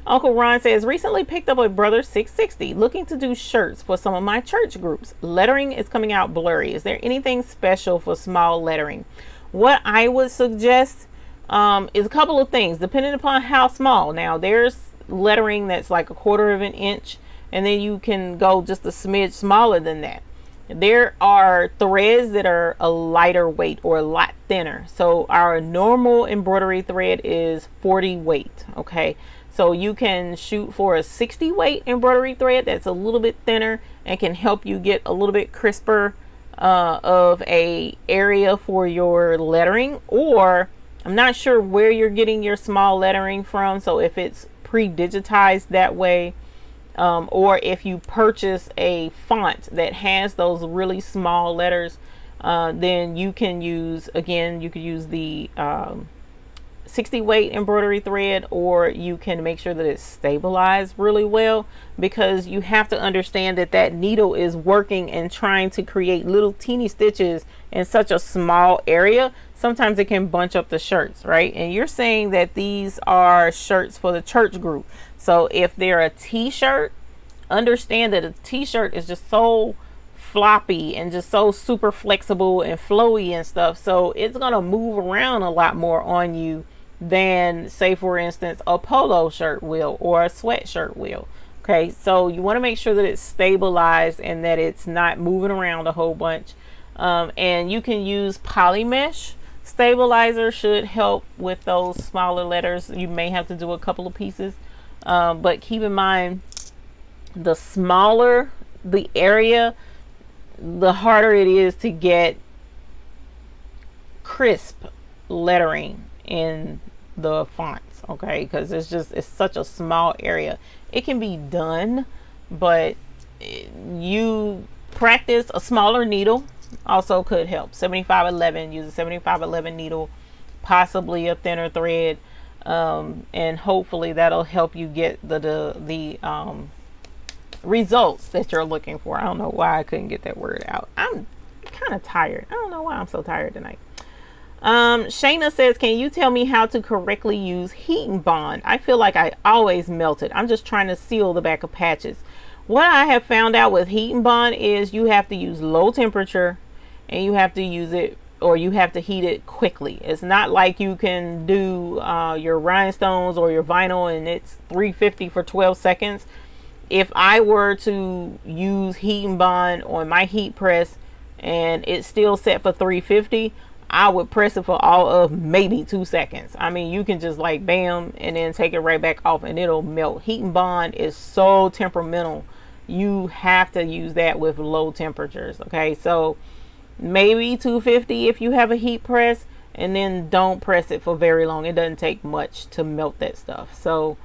Uncle Ron says, recently picked up a Brother 660, looking to do shirts for some of my church groups. Lettering is coming out blurry. Is there anything special for small lettering? What I would suggest is a couple of things, depending upon how small. Now, there's lettering that's like 1/4 of an inch, and then you can go just a smidge smaller than that. There are threads that are a lighter weight or a lot thinner. So our normal embroidery thread is 40 weight. Okay. So you can shoot for a 60 weight embroidery thread that's a little bit thinner and can help you get a little bit crisper of a area for your lettering. Or I'm not sure where you're getting your small lettering from, so if it's pre-digitized that way, or if you purchase a font that has those really small letters, then you can use, again, you could use the 60 weight embroidery thread, or you can make sure that it's stabilized really well, because you have to understand that that needle is working and trying to create little teeny stitches in such a small area. Sometimes it can bunch up the shirts, right? And you're saying that these are shirts for the church group. So if they're a t-shirt, understand that a t-shirt is just so floppy and just so super flexible and flowy and stuff, so it's gonna move around a lot more on you than, say, for instance, a polo shirt will or a sweatshirt will. Okay, so you want to make sure that it's stabilized and that it's not moving around a whole bunch. And you can use poly mesh stabilizer, should help with those smaller letters. You may have to do a couple of pieces, but keep in mind, the smaller the area, the harder it is to get crisp lettering in the fonts. Okay, because it's such a small area, it can be done, but you practice a smaller needle also could help. 7511, use a 7511 needle, possibly a thinner thread, and hopefully that'll help you get the results that you're looking for. I don't know why I couldn't get that word out. I'm kind of tired. I don't know why I'm so tired tonight. Shayna says, can you tell me how to correctly use heat and bond? I feel like I always melt it. I'm just trying to seal the back of patches. What I have found out with heat and bond is you have to use low temperature, and you have to use it, or you have to heat it quickly. It's not like you can do your rhinestones or your vinyl and it's 350 for 12 seconds. If I were to use heat and bond on my heat press and it's still set for 350, I would press it for all of maybe 2 seconds. I mean, you can just like bam and then take it right back off and it'll melt. Heat and bond is so temperamental. You have to use that with low temperatures. Okay, so maybe 250 if you have a heat press, and then don't press it for very long. It doesn't take much to melt that stuff. So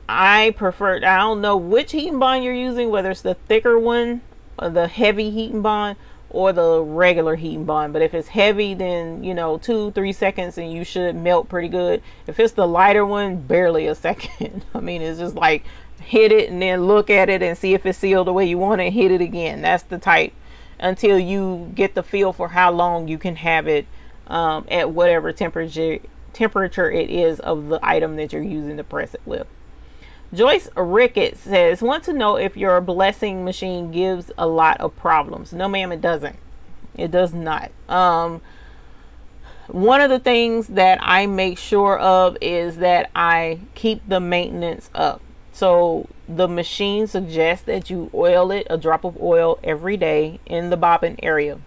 I prefer, I don't know which heat and bond you're using, whether it's the thicker one or the heavy heat and bond or the regular heat and bond. But if it's heavy, then 2-3 seconds and you should melt pretty good. If it's the lighter one, barely a second. I mean, it's just like hit it and then look at it and see if it's sealed the way you want it, hit it again. That's the type, until you get the feel for how long you can have it at whatever temperature it is of the item that you're using to press it with. Joyce Ricketts says, want to know if your blessing machine gives a lot of problems. No ma'am, it doesn't. It does not. One of the things that I make sure of is that I keep the maintenance up. So the machine suggests that you oil it, a drop of oil every day in the bobbin area.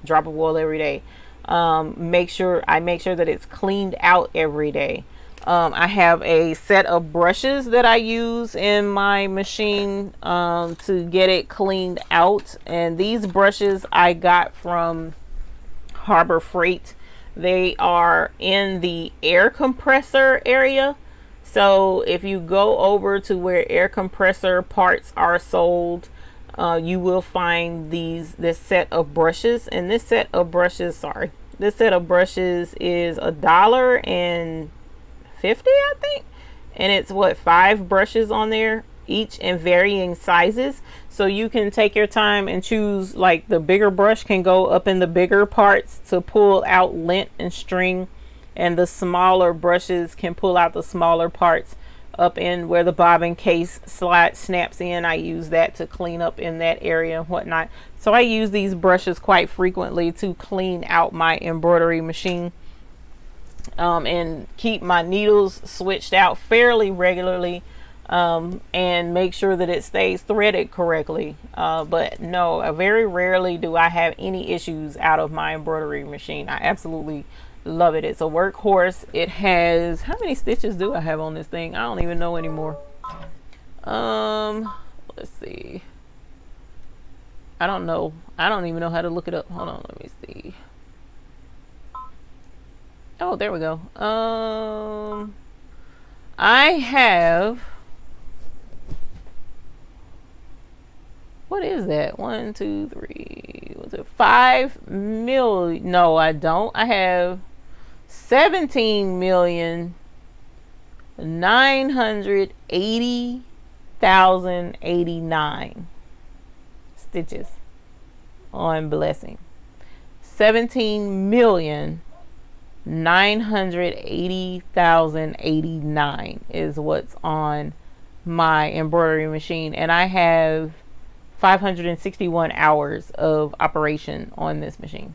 Drop of oil every day. I make sure that it's cleaned out every day. I have a set of brushes that I use in my machine to get it cleaned out, and these brushes I got from Harbor Freight. They are in the air compressor area. So if you go over to where air compressor parts are sold, you will find this set of brushes, and this set of brushes is $1.50, I think, and it's 5 brushes on there, each in varying sizes. So you can take your time and choose, like the bigger brush can go up in the bigger parts to pull out lint and string, and the smaller brushes can pull out the smaller parts up in where the bobbin case snaps in. I use that to clean up in that area and whatnot. So I use these brushes quite frequently to clean out my embroidery machine, and keep my needles switched out fairly regularly, and make sure that it stays threaded correctly. But no, very rarely do I have any issues out of my embroidery machine. I absolutely love it. It's a workhorse. It has, how many stitches do I have on this thing? I don't even know anymore. Let's see. I don't know. I don't even know how to look it up. Hold on, let me see. Oh, there we go. I have, what is that? 1, 2, 3, what's it? 5 million. No, I don't. I have 17,980,089 stitches on blessing. 17,980,089 is what's on my embroidery machine, and I have 561 hours of operation on this machine.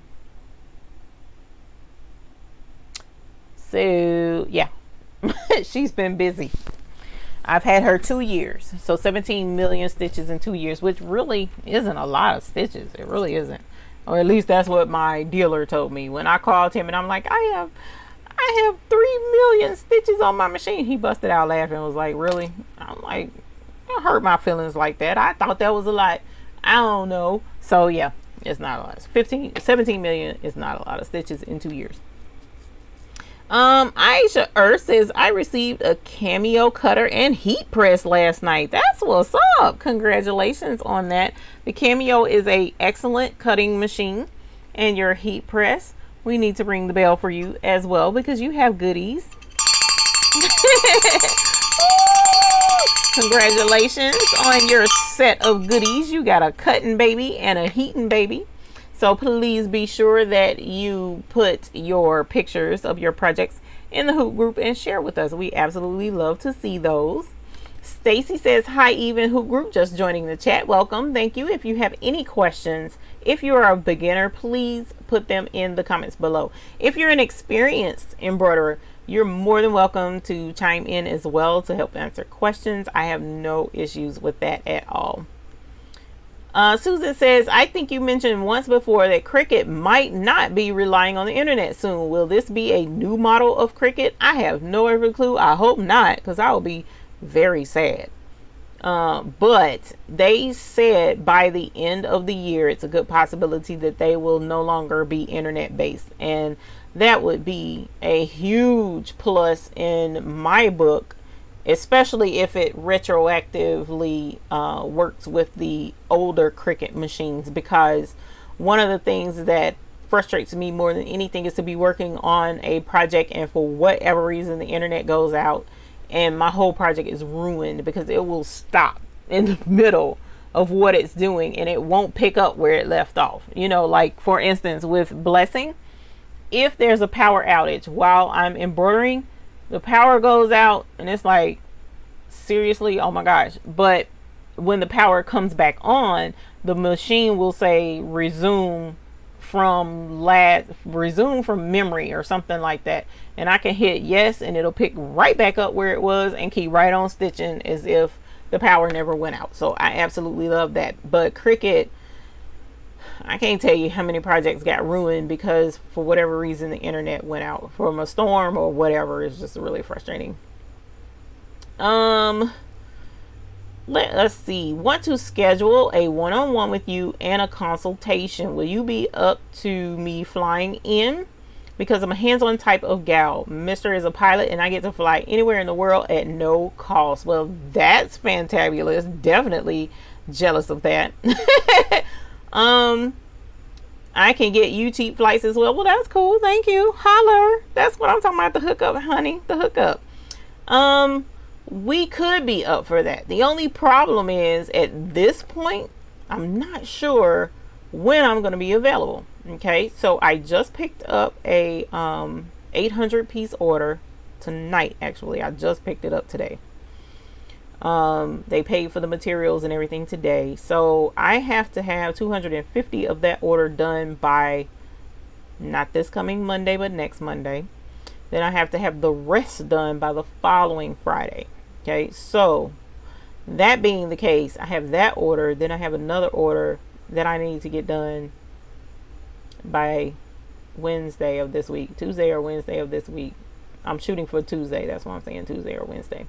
So yeah, she's been busy. I've had her 2 years, so 17 million stitches in 2 years, which really isn't a lot of stitches. It really isn't, or at least that's what my dealer told me when I called him and I'm like, I have 3 million stitches on my machine. He busted out laughing and was like, really? I'm like, don't hurt my feelings like that. I thought that was a lot. I don't know. So yeah, it's not a lot. 17 million is not a lot of stitches in 2 years. Aisha Earth says, I received a cameo cutter and heat press last night. That's what's up. Congratulations on that. The cameo is a excellent cutting machine, and your heat press, we need to ring the bell for you as well because you have goodies. Congratulations on your set of goodies. You got a cutting baby and a heating baby. So please be sure that you put your pictures of your projects in the Hoop group and share with us. We absolutely love to see those. Stacy says, hi Eve and Hoop group, just joining the chat. Welcome. Thank you. If you have any questions, if you are a beginner, please put them in the comments below. If you're an experienced embroiderer, you're more than welcome to chime in as well to help answer questions. I have no issues with that at all. Susan says, I think you mentioned once before that Cricut might not be relying on the internet soon. Will this be a new model of Cricut? I have no other clue. I hope not, because I will be very sad. But they said by the end of the year, it's a good possibility that they will no longer be internet based. And that would be a huge plus in my book, especially if it retroactively works with the older Cricut machines, because one of the things that frustrates me more than anything is to be working on a project and for whatever reason the internet goes out and my whole project is ruined because it will stop in the middle of what it's doing and it won't pick up where it left off. You know, like for instance with Blessing, if there's a power outage while I'm embroidering, the power goes out and it's like, seriously, oh my gosh. But when the power comes back on, the machine will say resume from memory or something like that, and I can hit yes and it'll pick right back up where it was and keep right on stitching as if the power never went out. So I absolutely love that. But Cricut, I can't tell you how many projects got ruined because for whatever reason the internet went out from a storm or whatever. It's just really frustrating. Let us see. Want to schedule a one-on-one with you and a consultation. Will you be up to me flying in? Because I'm a hands-on type of gal. Mr. is a pilot and I get to fly anywhere in the world at no cost. Well, that's fantabulous. Definitely jealous of that. I can get you cheap flights as well. Well, that's cool. Thank you. Holler. That's what I'm talking about. The hookup, honey. The hookup. We could be up for that. The only problem is at this point, I'm not sure when I'm going to be available. Okay. So I just picked up a 800 piece order tonight. Actually, I just picked it up today. They paid for the materials and everything today. So I have to have 250 of that order done by not this coming Monday, but next Monday. Then I have to have the rest done by the following Friday. Okay. So that being the case, I have that order. Then I have another order that I need to get done by Wednesday of this week, Tuesday or Wednesday of this week. I'm shooting for Tuesday. That's why I'm saying Tuesday or Wednesday.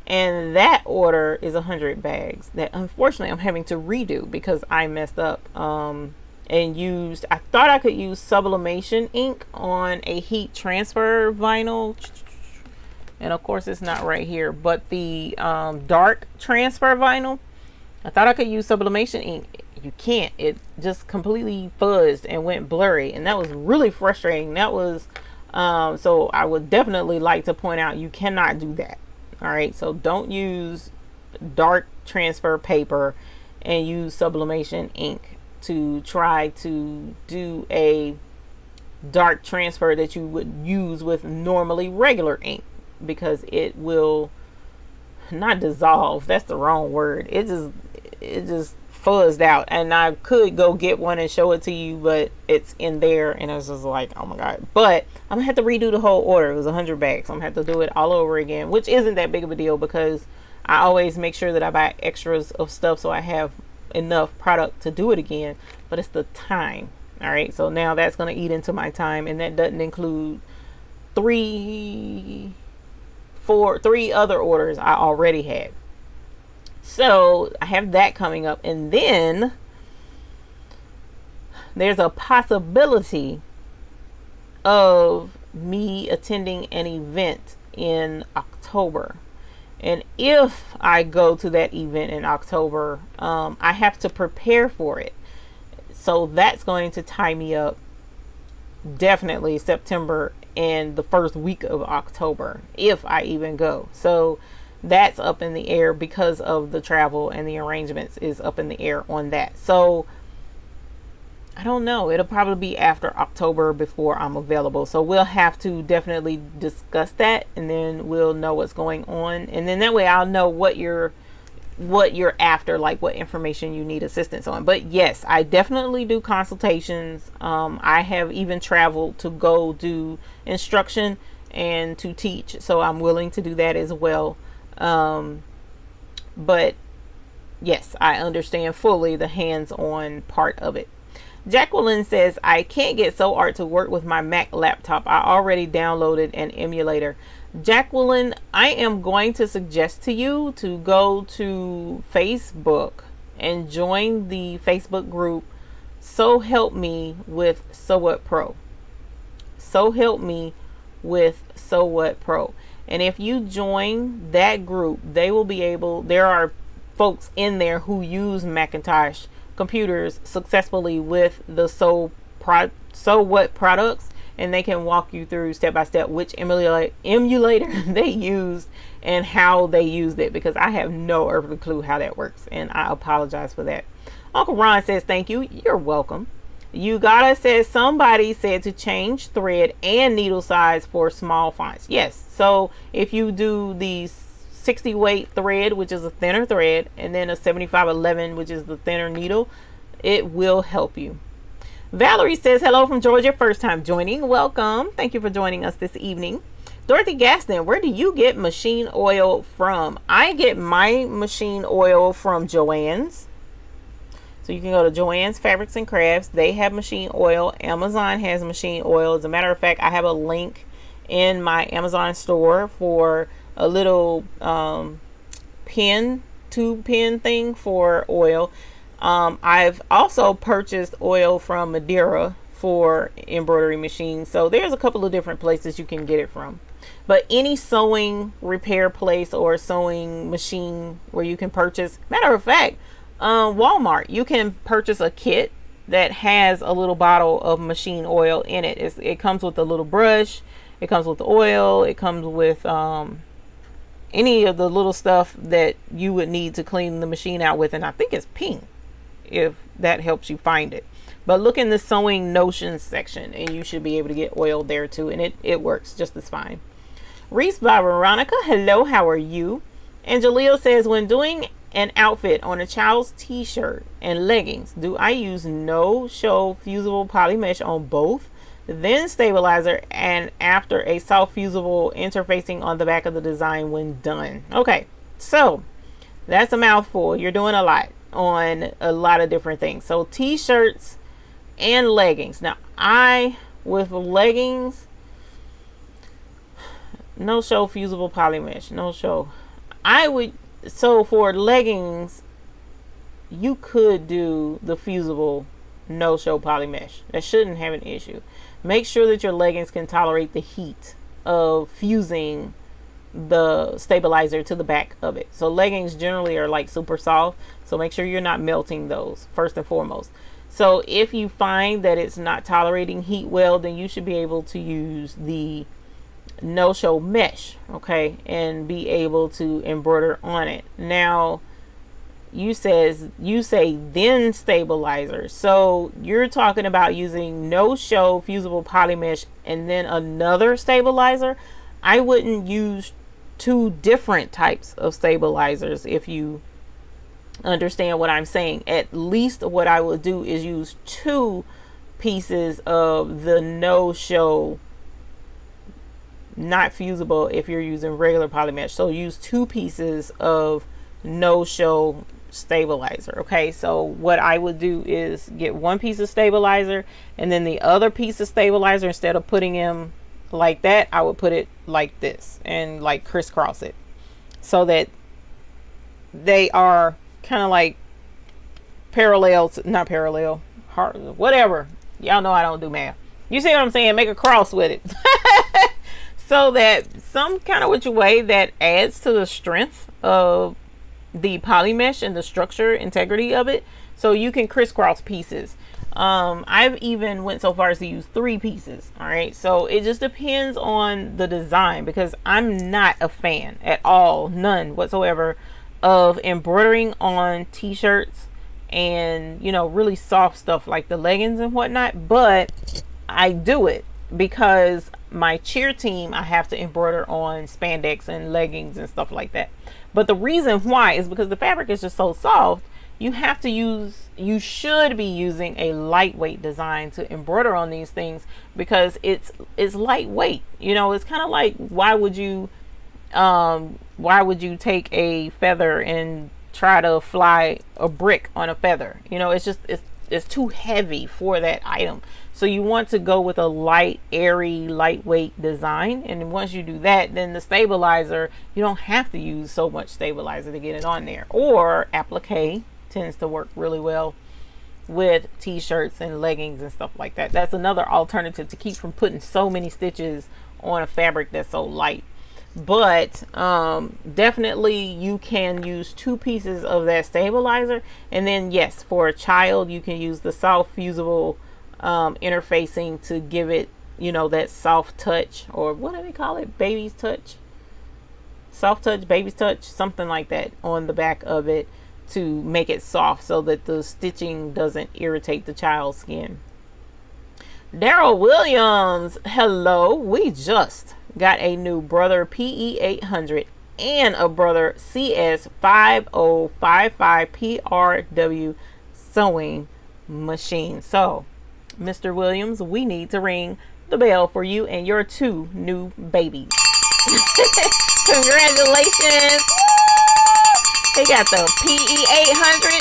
And that order is 100 bags that unfortunately I'm having to redo because I messed up and used, I thought I could use Sublimation ink on a heat transfer vinyl, and of course it's not right here, but the dark transfer vinyl, I thought I could use Sublimation ink. You can't. It just completely fuzzed and went blurry, and that was really frustrating. That was so I would definitely like to point out you cannot do that. All right, so don't use dark transfer paper and use Sublimation ink to try to do a dark transfer that you would use with normally regular ink, because it will not dissolve. That's the wrong word. It just fuzzed out, and I could go get one and show it to you, but it's in there and it's just like, oh my god. But I'm gonna have to redo the whole order. It was 100 bags, so I'm gonna have to do it all over again, which isn't that big of a deal because I always make sure that I buy extras of stuff so I have enough product to do it again. But it's the time. All right, so now that's gonna eat into my time, and that doesn't include three other orders I already had. So I have that coming up, and then there's a possibility of me attending an event in October. And if I go to that event in October, I have to prepare for it. So that's going to tie me up definitely September and the first week of October, if I even go. So that's up in the air because of the travel, and the arrangements is up in the air on that. So I don't know. It'll probably be after October before I'm available. So we'll have to definitely discuss that, and then we'll know what's going on. And then that way I'll know what you're after, like what information you need assistance on. But yes, I definitely do consultations. I have even traveled to go do instruction and to teach. So I'm willing to do that as well. But yes, I understand fully the hands-on part of it. Jacqueline says, I can't get SewArt to work with my Mac laptop. I already downloaded an emulator. Jacqueline, I am going to suggest to you to go to Facebook and join the Facebook group So Help Me with Sew What Pro. So Help Me with Sew What Pro. And if you join that group, they will be able, there are folks in there who use Macintosh computers successfully with the Sew What products, and they can walk you through step by step which emulator they used and how they used it, because I have no earthly clue how that works, and I apologize for that. Uncle Ron says thank you. You're welcome. You gotta says somebody said to change thread and needle size for small fonts. Yes, so if you do the 60 weight thread, which is a thinner thread, and then a 7511, which is the thinner needle, it will help you. Valerie says hello from Georgia, first time joining. Welcome. Thank you for joining us this evening. Dorothy Gaston, where do you get machine oil from? I get my machine oil from Joann's. So you can go to Joann's Fabrics and Crafts. They have machine oil. Amazon has machine oil. As a matter of fact, I have a link in my Amazon store for a little tube pen thing for oil. I've also purchased oil from Madeira for embroidery machines. So there's a couple of different places you can get it from. But any sewing repair place or sewing machine where you can purchase, matter of fact, Walmart, you can purchase a kit that has a little bottle of machine oil in it. It comes with a little brush, it comes with the oil, it comes with any of the little stuff that you would need to clean the machine out with, and I think it's pink, if that helps you find it. But look in the sewing notions section and you should be able to get oil there too, and it works just as fine. Reese by Veronica, hello, how are you? And Jaleel says, when doing an outfit on a child's t-shirt and leggings, do I use no-show fusible poly mesh on both, then stabilizer, and after a soft fusible interfacing on the back of the design when done? Okay, so that's a mouthful. You're doing a lot on a lot of different things. So t-shirts and leggings. Now with leggings, no show fusible poly mesh, no show. So for leggings, you could do the fusible no show poly mesh. That shouldn't have an issue. Make sure that your leggings can tolerate the heat of fusing the stabilizer to the back of it. So leggings generally are like super soft, so make sure you're not melting those first and foremost. So if you find that it's not tolerating heat well, then you should be able to use the no show mesh, okay, and be able to embroider on it. Now you say then stabilizer, so you're talking about using no show fusible poly mesh and then another stabilizer. I wouldn't use two different types of stabilizers, if you understand what I'm saying. At least what I would do is use two pieces of the no show, not fusible if you're using regular poly mesh. So use two pieces of no show stabilizer. Okay, so what I would do is get one piece of stabilizer, and then the other piece of stabilizer, instead of putting him like that, I would put it like this and like crisscross it, so that they are kind of like parallel to, not parallel, hard, whatever. Y'all know I don't do math. You see what I'm saying? Make a cross with it. so that some kind of which way that adds to the strength of the poly mesh and the structure integrity of it. So you can crisscross pieces. I've even went so far as to use 3 pieces. All right, so it just depends on the design, because I'm not a fan at all, none whatsoever, of embroidering on t-shirts and, you know, really soft stuff like the leggings and whatnot. But I do it because my cheer team, I have to embroider on spandex and leggings and stuff like that. But the reason why is because the fabric is just so soft. You should be using a lightweight design to embroider on these things, because it's lightweight. You know, it's kind of like, why would you take a feather and try to fly a brick on a feather? You know, it's too heavy for that item. So you want to go with a light, airy, lightweight design. And once you do that, then the stabilizer, you don't have to use so much stabilizer to get it on there. Or applique tends to work really well with t-shirts and leggings and stuff like that. That's another alternative to keep from putting so many stitches on a fabric that's so light. But definitely you can use 2 pieces of that stabilizer. And then yes, for a child, you can use the soft fusible interfacing to give it, you know, that soft touch, or what do they call it, baby's touch, soft touch, baby's touch, something like that on the back of it, to make it soft so that the stitching doesn't irritate the child's skin. Daryl Williams, hello. We just got a new Brother PE800 and a Brother CS5055 PRW sewing machine. So Mr. Williams, we need to ring the bell for you and your 2 new babies. Congratulations. They got the PE800.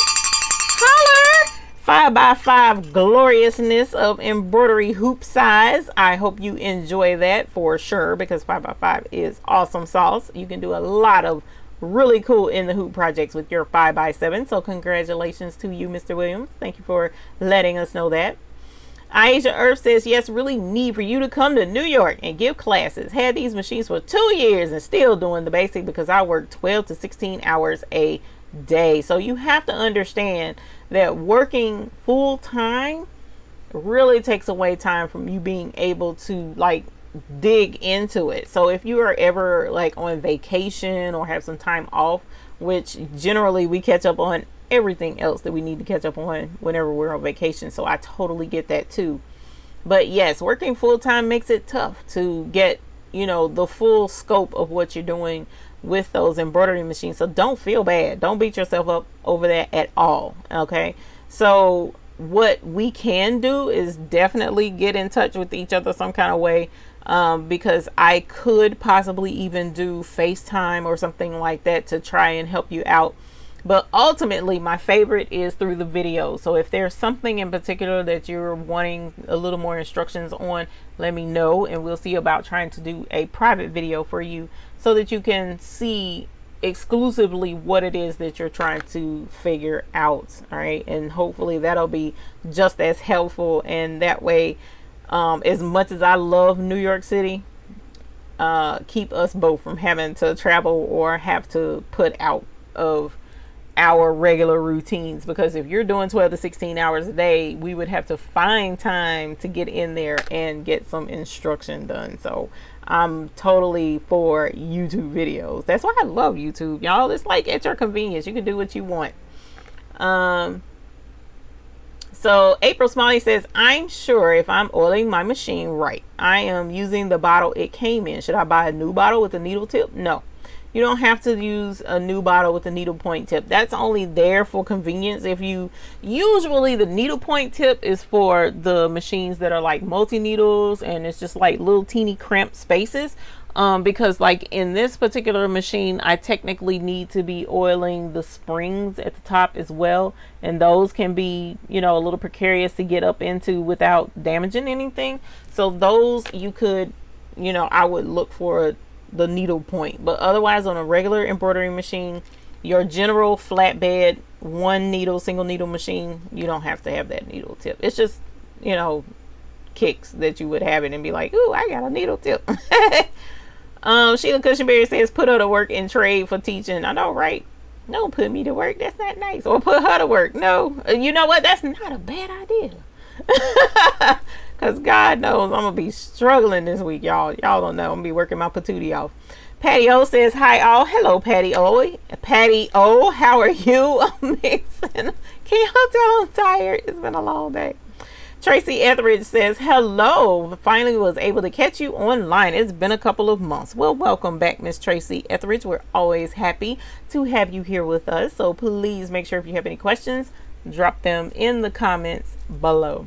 Holler! 5x5 gloriousness of embroidery hoop size. I hope you enjoy that for sure, because 5x5 is awesome sauce. You can do a lot of really cool in the hoop projects with your 5x7. So congratulations to you, Mr. Williams. Thank you for letting us know that. Aisha Earth says, yes, really need for you to come to New York and give classes. Had these machines for 2 years and still doing the basic, because I work 12 to 16 hours a day. So you have to understand that working full time really takes away time from you being able to like dig into it. So if you are ever like on vacation or have some time off, which generally we catch up on everything else that we need to catch up on whenever we're on vacation, so I totally get that too. But yes, working full-time makes it tough to get, you know, the full scope of what you're doing with those embroidery machines. So don't feel bad, don't beat yourself up over that at all. Okay, so what we can do is definitely get in touch with each other some kind of way, because I could possibly even do FaceTime or something like that to try and help you out. But ultimately, my favorite is through the video. So if there's something in particular that you're wanting a little more instructions on, let me know, and we'll see about trying to do a private video for you so that you can see exclusively what it is that you're trying to figure out. All right, and hopefully that'll be just as helpful. And that way, as much as I love New York City, keep us both from having to travel or have to put out of our regular routines, because if you're doing 12 to 16 hours a day, we would have to find time to get in there and get some instruction done. So I'm totally for YouTube videos. That's why I love YouTube, y'all. It's like at your convenience, you can do what you want. So April Smiley says, I'm sure if I'm oiling my machine right, I am using the bottle it came in. Should I buy a new bottle with a needle tip? No. You don't have to use a new bottle with a needle point tip. That's only there for convenience. If you usually, the needle point tip is for the machines that are like multi needles, and it's just like little teeny cramped spaces. Because like in this particular machine, I technically need to be oiling the springs at the top as well, and those can be, you know, a little precarious to get up into without damaging anything. So those you could, you know, I would look for the needle point. But otherwise, on a regular embroidery machine, your general flatbed one needle single needle machine, you don't have to have that needle tip. It's just, you know, kicks that you would have it and be like, ooh, I got a needle tip. Sheila Cushionberry says, put her to work in trade for teaching. I know, right? Don't put me to work. That's not nice. Or put her to work. No. You know what? That's not a bad idea. Because God knows I'm going to be struggling this week, y'all. Y'all don't know. I'm going to be working my patootie off. Patty O says, hi, all. Hello, Patty O. Patty O, how are you? Amazing. Can y'all tell I'm tired? It's been a long day. Tracy Etheridge says, hello. Finally was able to catch you online. It's been a couple of months. Well, welcome back, Miss Tracy Etheridge. We're always happy to have you here with us. So please make sure if you have any questions, drop them in the comments below.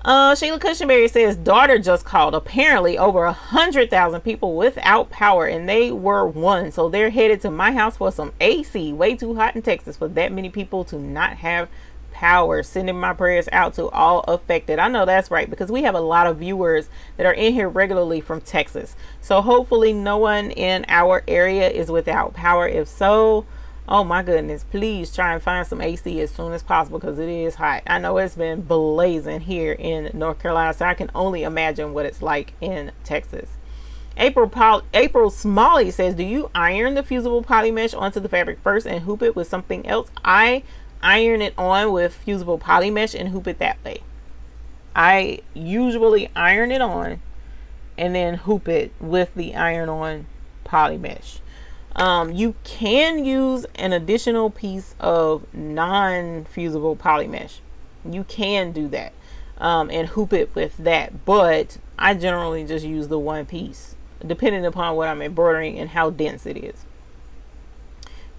Sheila Cushionberry says, daughter just called. Apparently over 100,000 people without power, and they were one. So they're headed to my house for some AC. Way too hot in Texas for that many people to not have power. Sending my prayers out to all affected. I know that's right, because we have a lot of viewers that are in here regularly from Texas. So hopefully no one in our area is without power. If so, oh my goodness, please try and find some AC as soon as possible, because it is hot. I know it's been blazing here in North Carolina, so I can only imagine what it's like in Texas. April Smalley says, do you iron the fusible poly mesh onto the fabric first and hoop it with something else? I iron it on with fusible poly mesh and hoop it that way. I usually iron it on and then hoop it with the iron on poly mesh. You can use an additional piece of non-fusible poly mesh. You can do that and hoop it with that, but I generally just use the one piece depending upon what I'm embroidering and how dense it is.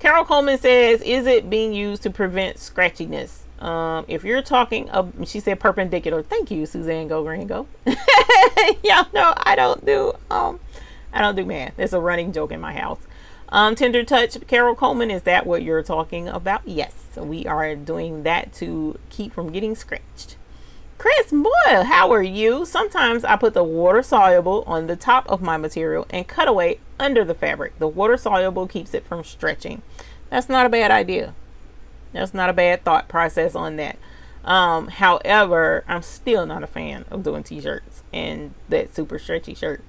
Carol Coleman says, is it being used to prevent scratchiness? If you're talking, she said perpendicular. Thank you, Suzanne Go Green Go. Y'all know I don't do math. It's a running joke in my house. Tender Touch, Carol Coleman, is that what you're talking about? Yes, we are doing that to keep from getting scratched. Chris Boyle, how are you? Sometimes I put the water soluble on the top of my material and cut away under the fabric. The water soluble keeps it from stretching. That's not a bad idea. That's not a bad thought process on that. However, I'm still not a fan of doing t-shirts and that super stretchy shirt.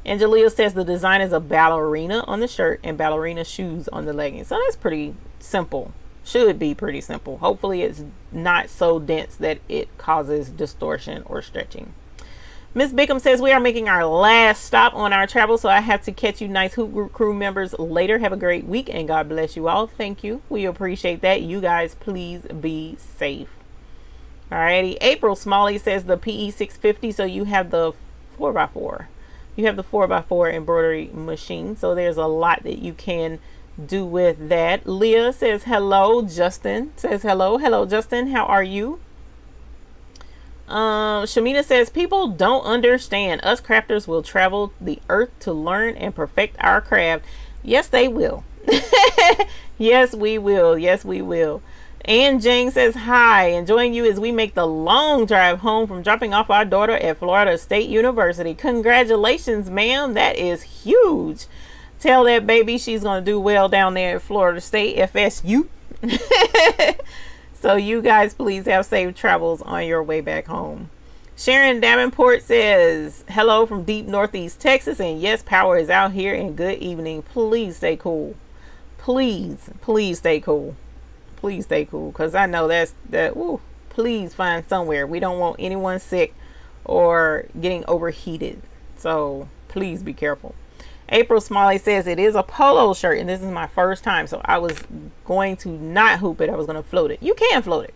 Angelia says the design is a ballerina on the shirt and ballerina shoes on the leggings. So that's pretty simple. Should be pretty simple. Hopefully it's not so dense that it causes distortion or stretching. Miss Bickham says, we are making our last stop on our travel, so I have to catch you nice Hoop Group crew members later. Have a great week and God bless you all. Thank you. We appreciate that. You guys please be safe. Alrighty. April Smalley says the PE 650, so you have the 4x4. You have the 4x4 embroidery machine, so there's a lot that you can do with that. Leah says hello. Justin says hello. Hello, Justin. How are you? Shamina says, people don't understand. Us crafters will travel the earth to learn and perfect our craft. Yes, they will. Yes, we will. Yes, we will. And Jane says, hi, enjoying you as we make the long drive home from dropping off our daughter at Florida State University. Congratulations, ma'am. That is huge. Tell that baby she's going to do well down there at Florida State, FSU. So you guys please have safe travels on your way back home. Sharon Davenport says, hello from deep northeast Texas. And yes, power is out here and good evening. Please stay cool. Please stay cool. Please stay cool. Because I know please find somewhere. We don't want anyone sick or getting overheated. So please be careful. April Smalley says it is a polo shirt and this is my first time, so I was going to not hoop it. I was going to float it. You can float it.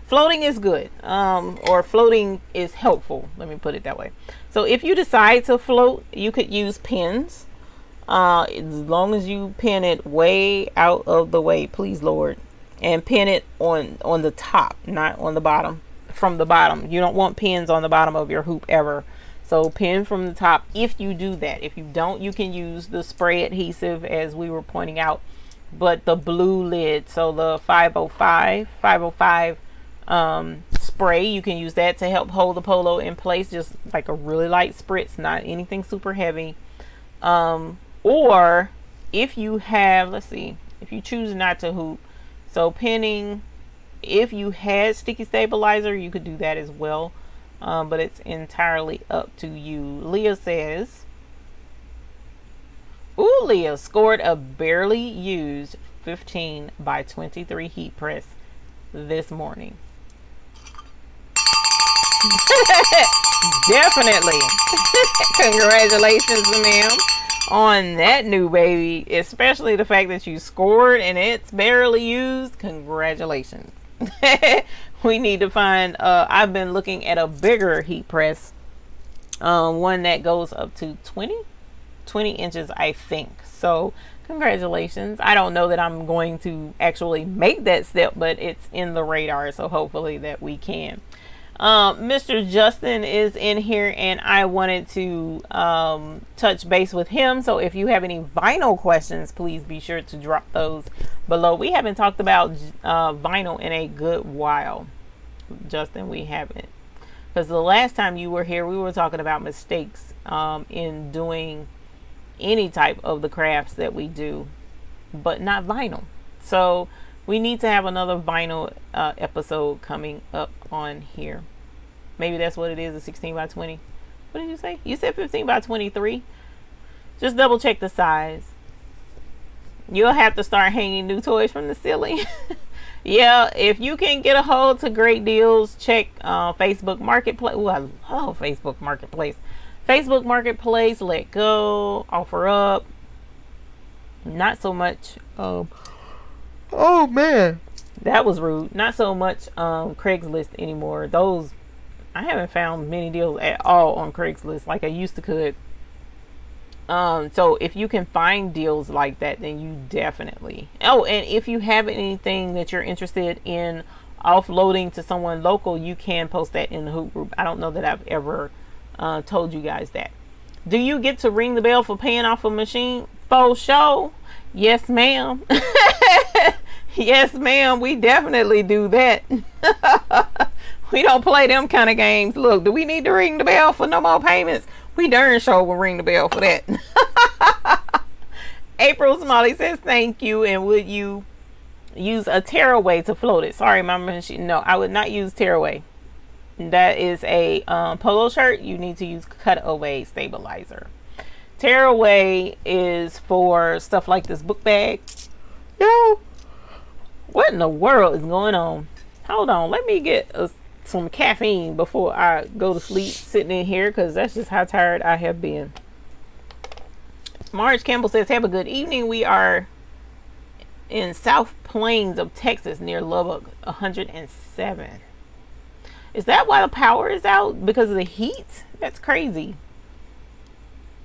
Floating is good, or floating is helpful. Let me put it that way. So if you decide to float, you could use pins, as long as you pin it way out of the way, please Lord, and pin it on the top, not on the bottom. From the bottom, you don't want pins on the bottom of your hoop ever. So pin from the top if you do that. If you don't, you can use the spray adhesive as we were pointing out, but the blue lid, so the 505 spray, you can use that to help hold the polo in place, just like a really light spritz, not anything super heavy. Or if you have, let's see, if you choose not to hoop, so pinning, if you had sticky stabilizer, you could do that as well. but it's entirely up to you. Leah says, ooh, Leah scored a barely used 15 by 23 heat press this morning. Definitely. Congratulations, ma'am, on that new baby, especially the fact that you scored and it's barely used. Congratulations. We need to find, I've been looking at a bigger heat press, one that goes up to 20 inches, I think. So congratulations. I don't know that I'm going to actually make that step, but it's in the radar, so hopefully that we can. Mr. Justin is in here, and I wanted to touch base with him. So if you have any vinyl questions, please be sure to drop those below. We haven't talked about vinyl in a good while, Justin. We haven't, because the last time you were here, we were talking about mistakes in doing any type of the crafts that we do, but not vinyl. So we need to have another vinyl episode coming up on here. Maybe that's what it is, a 16 by 20. What did you say? You said 15 by 23. Just double check the size. You'll have to start hanging new toys from the ceiling. Yeah, if you can get a hold to great deals, check Facebook Marketplace. Ooh, I love Facebook Marketplace. Facebook Marketplace, Let Go, Offer Up. Not so much. Oh man, that was rude. Not so much Craigslist anymore. Those, I haven't found many deals at all on Craigslist like I used to could. So if you can find deals like that, then you definitely. Oh, and if you have anything that you're interested in offloading to someone local, you can post that in the Hoop group. I don't know that I've ever told you guys that. Do you get to ring the bell for paying off a machine? For show? Yes, ma'am. Yes, ma'am. We definitely do that. We don't play them kind of games. Look, do we need to ring the bell for no more payments? We darn sure will ring the bell for that. April Smalley says thank you. And would you use a tearaway to float it? Sorry, my machine. No, I would not use tearaway. That is a polo shirt. You need to use cutaway stabilizer. Tearaway is for stuff like this book bag. Yo, what in the world is going on? Hold on, let me get some caffeine before I go to sleep sitting in here, because that's just how tired I have been. Marge Campbell says, have a good evening. We are in South Plains of Texas near Lubbock, 107. Is that why the power is out? Because of the heat? That's crazy.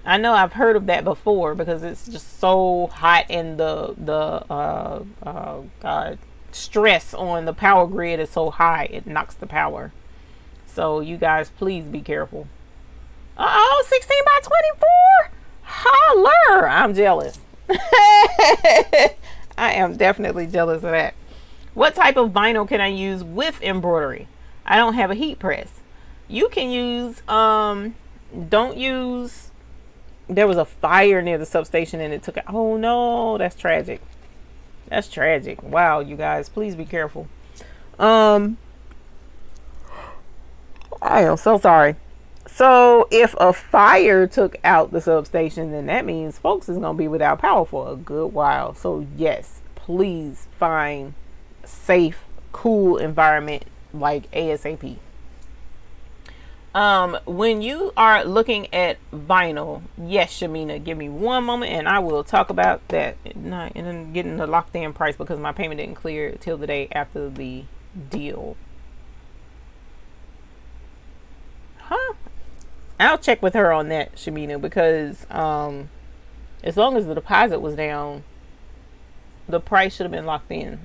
I know I've heard of that before, because it's just so hot, and the stress on the power grid is so high, it knocks the power. So you guys, please be careful. 16 by 24. Holler! I'm jealous. I am definitely jealous of that. What type of vinyl can I use with embroidery? I don't have a heat press. You can use don't use. There was a fire near the substation and it took it. Oh no, that's tragic. That's tragic. Wow, you guys, please be careful. I am so sorry. So if a fire took out the substation, then that means folks is gonna be without power for a good while. So yes, please find a safe, cool environment like ASAP. When you are looking at vinyl, yes, Shamina, give me one moment and I will talk about that. And then getting the locked in price, because my payment didn't clear till the day after the deal. I'll check with her on that, Shamina, because as long as the deposit was down, the price should have been locked in.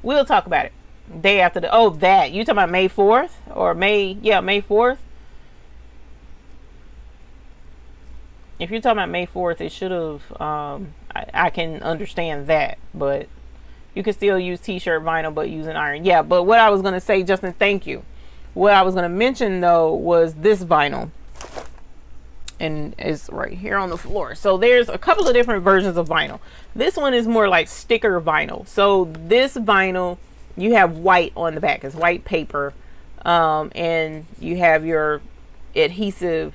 We'll talk about it. Day after the that you talking about May 4th or May 4th. If you're talking about May 4th, it should have I can understand that, but you can still use t-shirt vinyl but use an iron. Yeah, but what I was going to say, Justin, thank you. What I was going to mention though was this vinyl, and it's right here on the floor. So there's a couple of different versions of vinyl. This one is more like sticker vinyl. So this vinyl, you have white on the back. It's white paper. And you have your adhesive,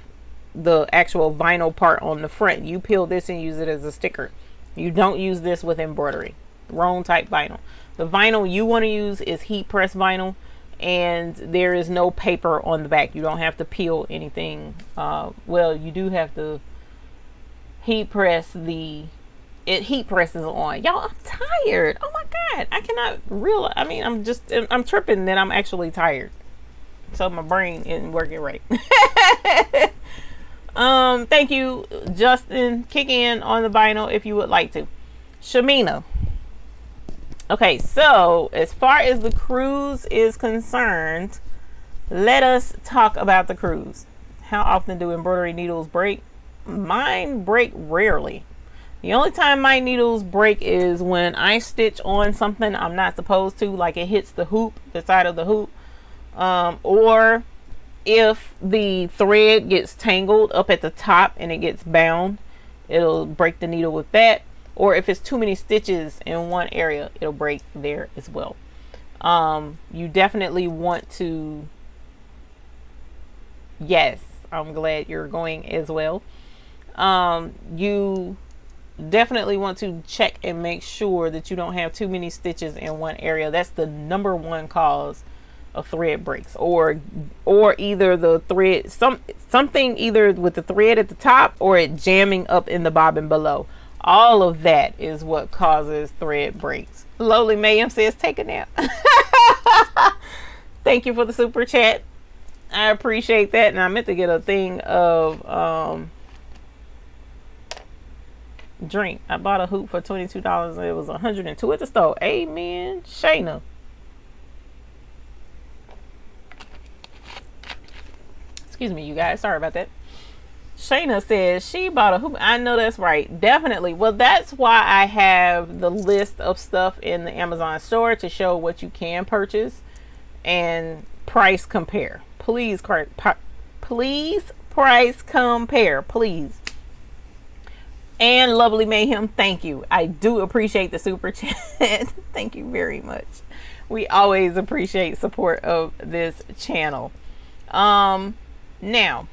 the actual vinyl part on the front. You peel this and use it as a sticker. You don't use this with embroidery. Wrong type vinyl. The vinyl you want to use is heat press vinyl, and there is no paper on the back. You don't have to peel anything. Well, you do have to heat press it heat presses on. Y'all, I'm tired. Oh my god, I cannot realize. I mean, I'm tripping that I'm actually tired, so my brain isn't working right. Thank you, Justin. Kick in on the vinyl if you would like to. Shamina. Okay, so as far as the cruise is concerned, let us talk about the cruise. How often do embroidery needles break? Mine break rarely. The only time my needles break is when I stitch on something I'm not supposed to, like it hits the hoop, the side of the hoop, or if the thread gets tangled up at the top and it gets bound, it'll break the needle with that. Or if it's too many stitches in one area, it'll break there as well. You definitely want to, yes, I'm glad you're going as well. You definitely want to check and make sure that you don't have too many stitches in one area. That's the number one cause of thread breaks, or either the thread, something either with the thread at the top or it jamming up in the bobbin below. All of that is what causes thread breaks. Lowly Mayhem says take a nap. Thank you for the super chat. I appreciate that. And I meant to get a thing of drink. I bought a hoop for $22 and it was $102 at the store. Amen. Shayna. Excuse me, you guys. Sorry about that. Shayna says she bought a hoop. I know that's right. Definitely. Well, that's why I have the list of stuff in the Amazon store to show what you can purchase and price compare. Please price compare, please. And Lovely Mayhem, thank you. I do appreciate the super chat. Thank you very much. We always appreciate support of this channel. Now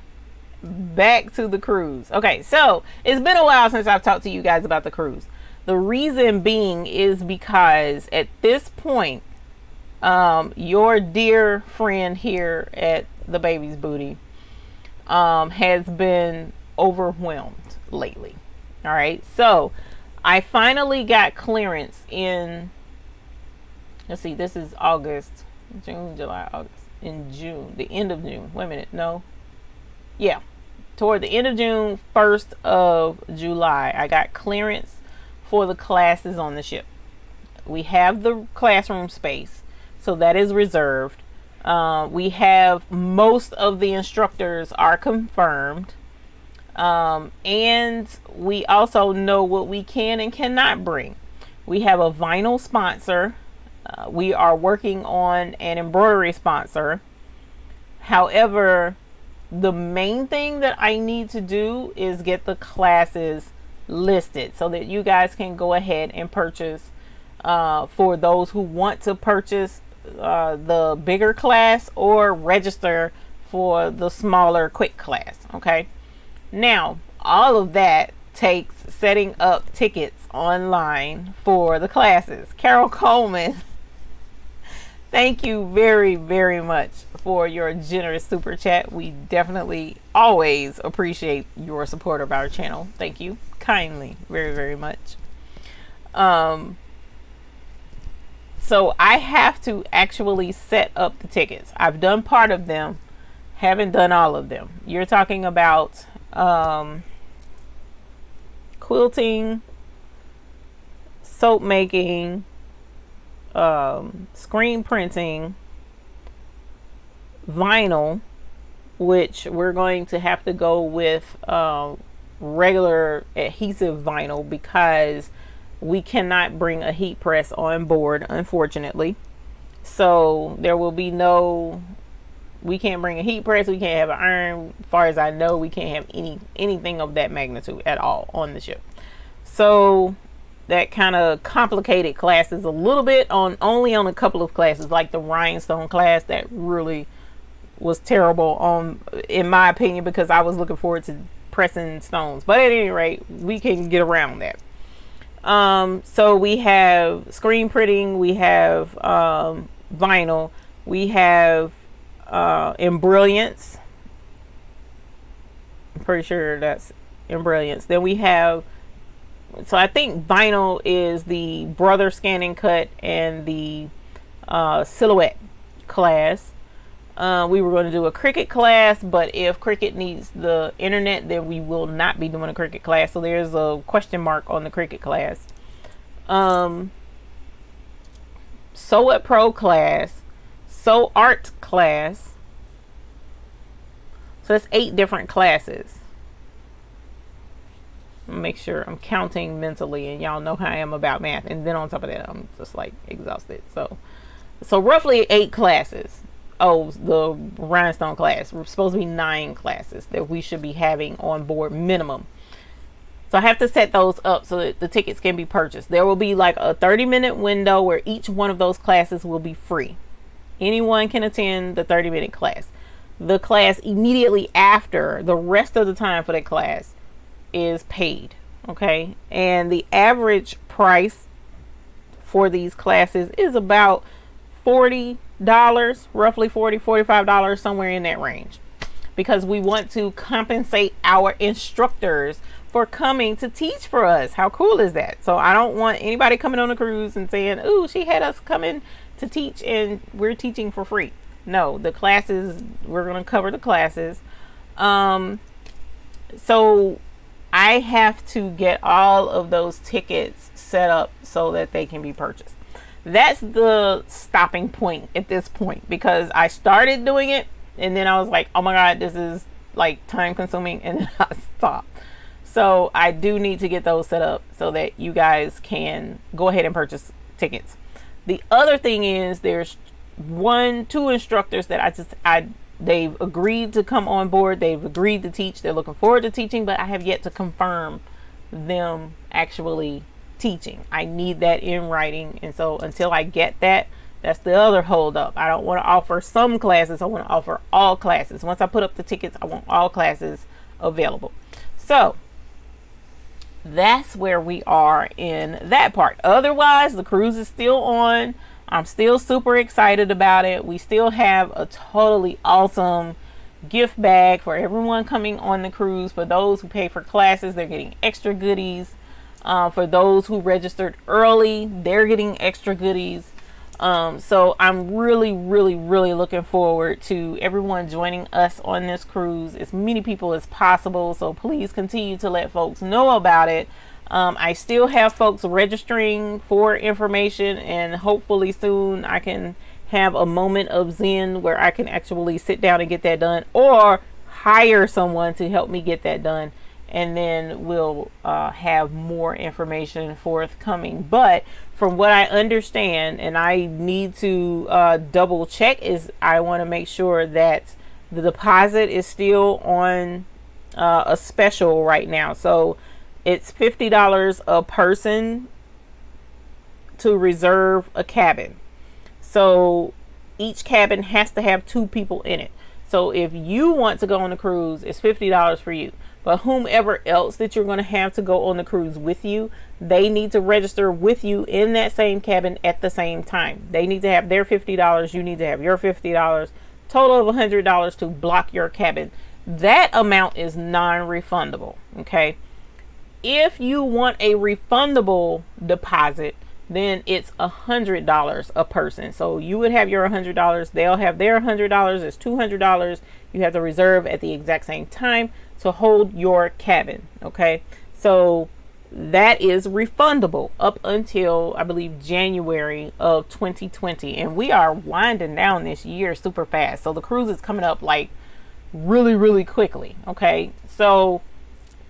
back to the cruise. Okay, so it's been a while since I've talked to you guys about the cruise. The reason being is because at this point, your dear friend here at the Baby's Booty has been overwhelmed lately. All right, so I finally got clearance in, let's see, this is August, June, July, August, in June, the end of June. Wait a minute, no, yeah, toward the end of June, 1st of July, I got clearance for the classes on the ship. We have the classroom space, so that is reserved. We have most of the instructors are confirmed. And we also know what we can and cannot bring. We have a vinyl sponsor. We are working on an embroidery sponsor. However, the main thing that I need to do is get the classes listed so that you guys can go ahead and purchase, for those who want to purchase the bigger class or register for the smaller quick class. Okay, now all of that takes setting up tickets online for the classes. Carol Coleman, thank you very, very much for your generous super chat. We definitely always appreciate your support of our channel. Thank you kindly, very, very much. So I have to actually set up the tickets. I've done part of them, haven't done all of them. You're talking about quilting, soap making, screen printing, vinyl, which we're going to have to go with regular adhesive vinyl because we cannot bring a heat press on board, unfortunately. So there will be no, we can't bring a heat press, we can't have an iron. As far as I know, we can't have anything of that magnitude at all on the ship. So that kind of complicated classes a little bit, only on a couple of classes, like the Rhinestone class. That really was terrible in my opinion, because I was looking forward to pressing stones. But at any rate, we can get around that. So we have screen printing, we have vinyl, we have embrilliance. I'm pretty sure that's embrilliance. Then we have, so I think vinyl is the brother scanning cut and the silhouette class. We were going to do a Cricut class, but if Cricut needs the internet, then we will not be doing a Cricut class. So there's a question mark on the Cricut class. Sew What Pro class, Sew Art class. So that's 8 different classes. Make sure I'm counting mentally, and y'all know how I am about math. And then on top of that, I'm just like exhausted. So roughly 8 classes. Oh, the Rhinestone class. We're supposed to be 9 classes that we should be having on board minimum. So I have to set those up so that the tickets can be purchased. There will be like a 30-minute window where each one of those classes will be free. Anyone can attend the 30-minute class. The class immediately after, the rest of the time for that class, is paid. Okay, and the average price for these classes is about $40, roughly $45, somewhere in that range, because we want to compensate our instructors for coming to teach for us. How cool is that? So I don't want anybody coming on a cruise and saying, ooh, she had us coming to teach and we're teaching for free. No, the classes, we're going to cover the classes. So I have to get all of those tickets set up so that they can be purchased. That's the stopping point at this point, because I started doing it and then I was like, oh my God, this is like time consuming, and then I stopped. So I do need to get those set up so that you guys can go ahead and purchase tickets. The other thing is there's 2 instructors that they've agreed to come on board. They've agreed to teach. They're looking forward to teaching, but I have yet to confirm them actually teaching. I need that in writing. And so until I get that, that's the other hold up. I don't want to offer some classes. I want to offer all classes. Once I put up the tickets, I want all classes available. So that's where we are in that part. Otherwise, the cruise is still on. I'm still super excited about it. We still have a totally awesome gift bag for everyone coming on the cruise. For those who pay for classes, they're getting extra goodies. For those who registered early, they're getting extra goodies. So I'm really looking forward to everyone joining us on this cruise, as many people as possible. So please continue to let folks know about it. I still have folks registering for information, and hopefully soon I can have a moment of zen where I can actually sit down and get that done, or hire someone to help me get that done. And then we'll have more information forthcoming. But from what I understand, and I need to double check, is I want to make sure that the deposit is still on a special right now. So it's $50 a person to reserve a cabin. So each cabin has to have 2 people in it. So if you want to go on the cruise, it's $50 for you. But whomever else that you're going to have to go on the cruise with you, they need to register with you in that same cabin at the same time. They need to have their $50. You need to have your $50. Total of $100 to block your cabin. That amount is non-refundable. Okay. If you want a refundable deposit, then it's $100 a person. So you would have your $100. They'll have their $100. It's $200. You have to reserve at the exact same time to hold your cabin. Okay, so that is refundable up until I believe January of 2020, and we are winding down this year super fast. So the cruise is coming up like really quickly. Okay, so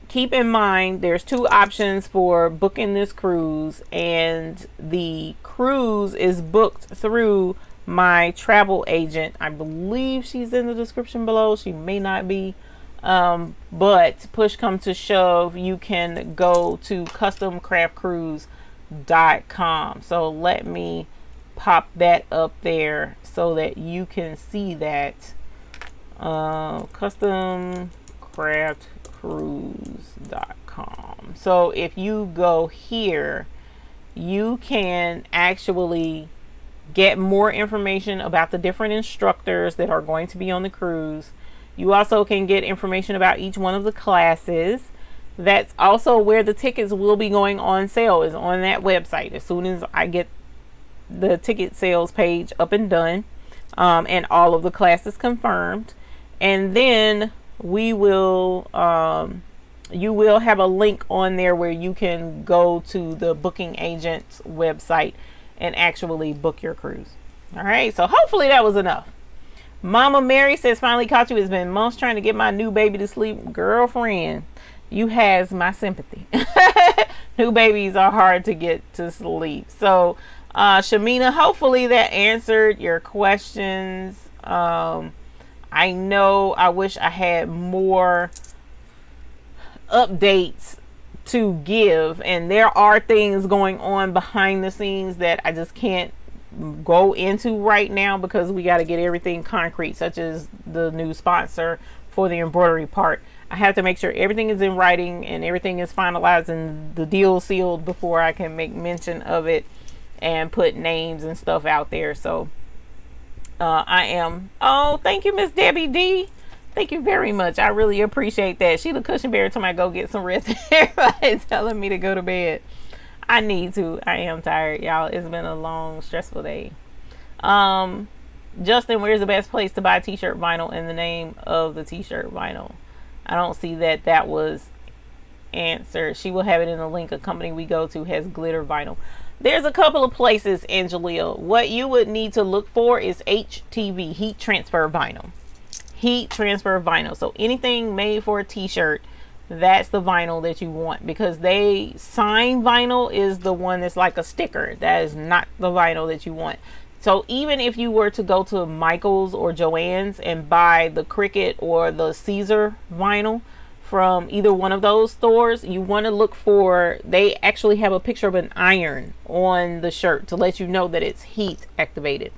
keep in mind there's 2 options for booking this cruise, and the cruise is booked through my travel agent. I believe she's in the description below. She may not be. But push come to shove, you can go to customcraftcruise.com. So let me pop that up there so that you can see that customcraftcruise.com. So if you go here, you can actually get more information about the different instructors that are going to be on the cruise. You also can get information about each one of the classes. That's also where the tickets will be going on sale, is on that website. As soon as I get the ticket sales page up and done, and all of the classes confirmed, and then we will you will have a link on there where you can go to the booking agent's website and actually book your cruise. All right, so hopefully that was enough. Mama Mary says, finally caught you. It's been months trying to get my new baby to sleep. Girlfriend, you has my sympathy. New babies are hard to get to sleep. So Shamina, hopefully that answered your questions. I know I wish I had more updates to give, and there are things going on behind the scenes that I just can't go into right now because we got to get everything concrete, such as the new sponsor for the embroidery part. I have to make sure everything is in writing and everything is finalized and the deal sealed before I can make mention of it and put names and stuff out there. So I am. Oh, thank you, Miss Debbie D. Thank you very much. I really appreciate that. Sheila Cushionberry told me I go get some rest. Everybody's telling me to go to bed. I need to. I am tired, y'all. It's been a long, stressful day. Justin, where's the best place to buy t-shirt vinyl and the name of the t-shirt vinyl? I don't see that that was answered. She will have it in the link. A company we go to has glitter vinyl. There's a couple of places, Angelia. What you would need to look for is HTV, heat transfer vinyl. Heat transfer vinyl. So anything made for a t-shirt, that's the vinyl that you want, because they sign vinyl is the one that's like a sticker. That is not the vinyl that you want. So even if you were to go to Michael's or Joann's and buy the Cricut or the Caesar vinyl from either one of those stores, you want to look for, they actually have a picture of an iron on the shirt to let you know that it's heat activated.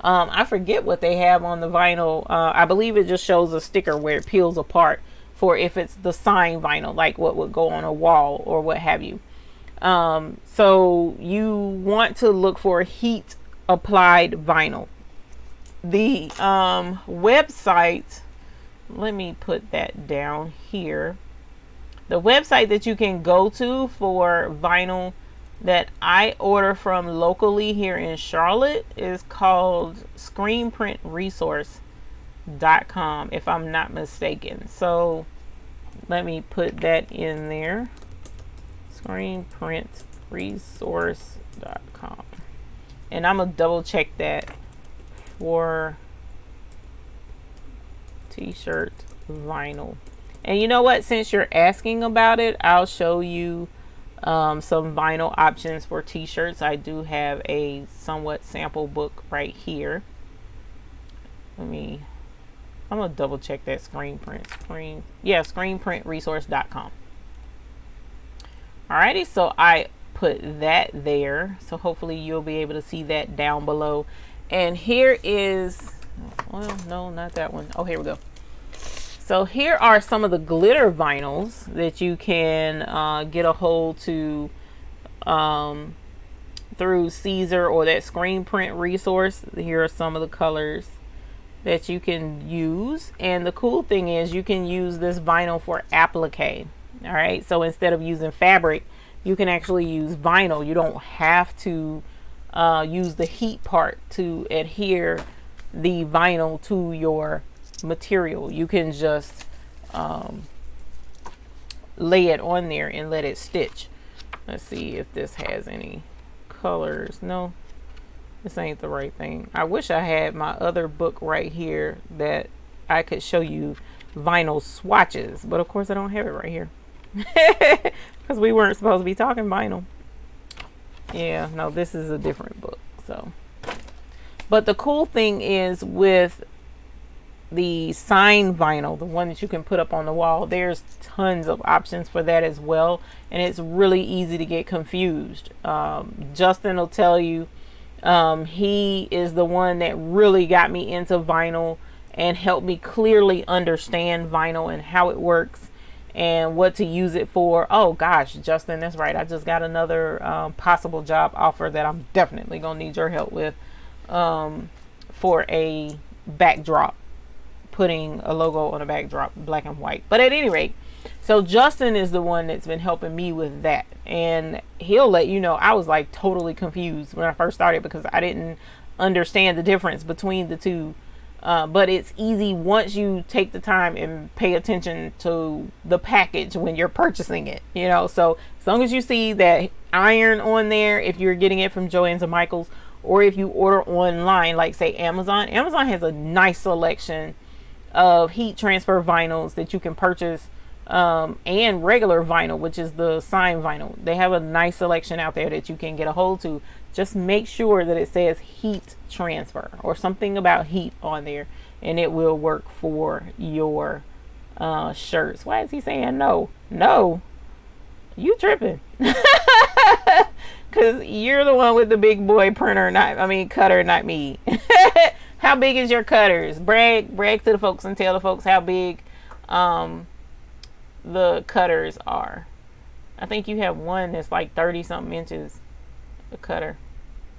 I forget what they have on the vinyl. I believe it just shows a sticker where it peels apart for if it's the sign vinyl, like what would go on a wall or what have you. So you want to look for heat applied vinyl. The website, let me put that down here. The website that you can go to for vinyl that I order from locally here in Charlotte is called screenprintresource.com, if I'm not mistaken. So let me put that in there. Screenprintresource.com. And I'm gonna double check that for t-shirt vinyl. And you know what, since you're asking about it, I'll show you some vinyl options for t-shirts. I do have a somewhat sample book right here. I'm gonna double check that screenprintresource.com. Alrighty, so I put that there, so hopefully you'll be able to see that down below. And here is, well, no, not that one. Oh, here we go. So here are some of the glitter vinyls that you can get a hold to through Caesar or that screen print resource. Here are some of the colors that you can use. And the cool thing is you can use this vinyl for applique. All right, so instead of using fabric, you can actually use vinyl. You don't have to use the heat part to adhere the vinyl to your material. You can just lay it on there and let it stitch. Let's see if this has any colors. No, this ain't the right thing. I wish I had my other book right here that I could show you vinyl swatches, but of course I don't have it right here because we weren't supposed to be talking vinyl. Yeah, no, this is a different book. So, but the cool thing is with the sign vinyl, the one that you can put up on the wall, there's tons of options for that as well, and it's really easy to get confused. Justin will tell you, he is the one that really got me into vinyl and help me clearly understand vinyl and how it works and what to use it for. Oh gosh, Justin, that's right. I just got another possible job offer that I'm definitely gonna need your help with, for a backdrop, putting a logo on a backdrop, black and white. But at any rate, so Justin is the one that's been helping me with that, and he'll let you know I was like totally confused when I first started because I didn't understand the difference between the two. But it's easy once you take the time and pay attention to the package when you're purchasing it, you know. So as long as you see that iron on there, if you're getting it from Joann's or Michael's, or if you order online, like say Amazon has a nice selection of heat transfer vinyls that you can purchase, and regular vinyl, which is the sign vinyl. They have a nice selection out there that you can get a hold to. Just make sure that it says heat transfer or something about heat on there, and it will work for your shirts. Why is he saying no? No, you tripping. Because you're the one with the big boy cutter, not me. How big is your cutters? Brag to the folks and tell the folks how big the cutters are. I think you have one that's like 30 something inches, a cutter.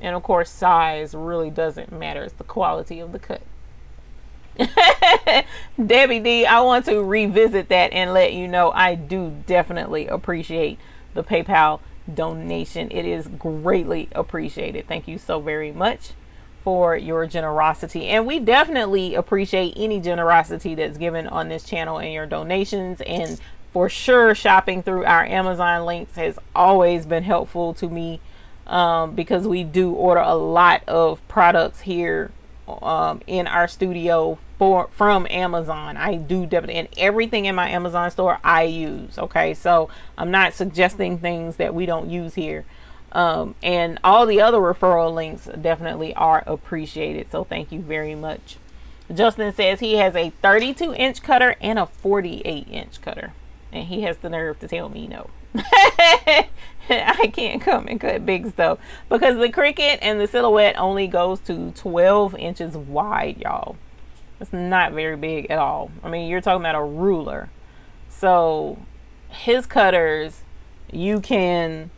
And of course, size really doesn't matter. It's the quality of the cut. Debbie D, I want to revisit that and let you know I do definitely appreciate the PayPal donation. It is greatly appreciated. Thank you so very much for your generosity, and we definitely appreciate any generosity that's given on this channel and your donations. And for sure, shopping through our Amazon links has always been helpful to me, because we do order a lot of products here in our studio from Amazon. I do definitely, and everything in my Amazon store I use. Okay, so I'm not suggesting things that we don't use here. And all the other referral links definitely are appreciated. So thank you very much. Justin says he has a 32-inch cutter and a 48-inch cutter, and he has the nerve to tell me no. I can't come and cut big stuff because the Cricut and the Silhouette only goes to 12 inches wide, y'all. It's not very big at all. I mean, you're talking about a ruler. So his cutters, you can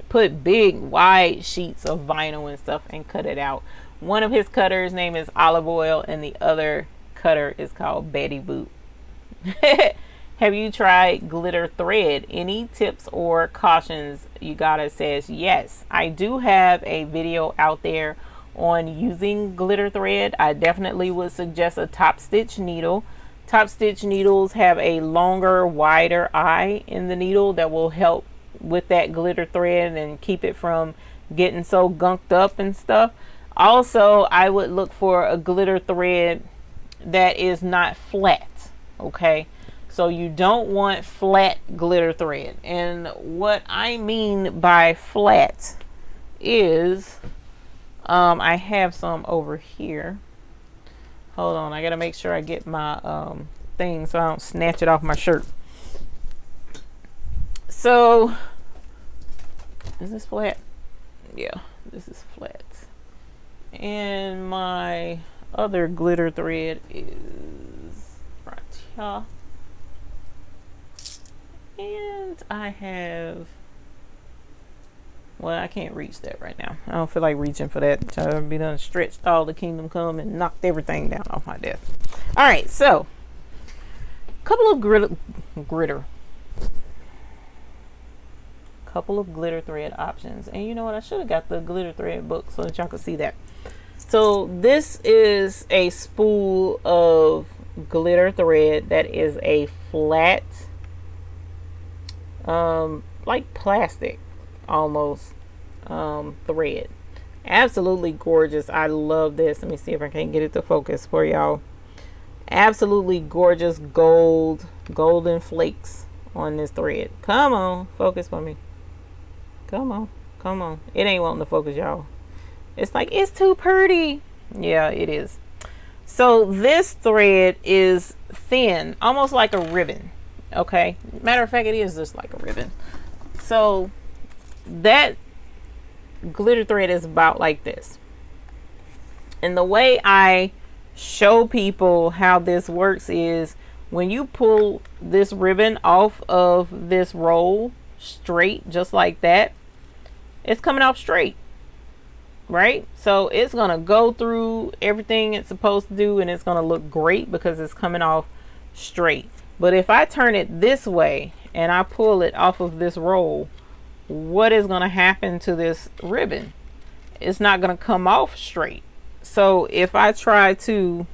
put big wide sheets of vinyl and stuff and cut it out. One of his cutters name is Olive Oil, and the other cutter is called Betty Boop. Have you tried glitter thread? Any tips or cautions? Yugata says yes. I do have a video out there on using glitter thread. I definitely would suggest a top stitch needle. Top stitch needles have a longer, wider eye in the needle that will help with that glitter thread and keep it from getting so gunked up and stuff. Also, I would look for a glitter thread that is not flat. Okay, so you don't want flat glitter thread, and what I mean by flat is I have some over here. Hold on, I gotta make sure I get my thing so I don't snatch it off my shirt. So is this flat? Yeah, this is flat. And my other glitter thread is right here. And I have, well, I can't reach that right now. I don't feel like reaching for that. I've been done stretched all the Kingdom Come and knocked everything down off my desk. All right, so a couple of glitter thread options. And you know what? I should have got the glitter thread book so that y'all could see that. So this is a spool of glitter thread that is a flat, like plastic almost, thread. Absolutely gorgeous. I love this. Let me see if I can get it to focus for y'all. Absolutely gorgeous golden flakes on this thread. Come on, focus for me. Come on. It ain't wanting to focus, y'all. It's like, it's too pretty. Yeah, it is. So this thread is thin, almost like a ribbon. Okay, matter of fact, it is just like a ribbon. So that glitter thread is about like this. And the way I show people how this works is when you pull this ribbon off of this roll straight, just like that, it's coming off straight, right? So it's gonna go through everything it's supposed to do, and it's gonna look great because it's coming off straight. But if I turn it this way and I pull it off of this roll, what is gonna happen to this ribbon? It's not gonna come off straight. So if I try to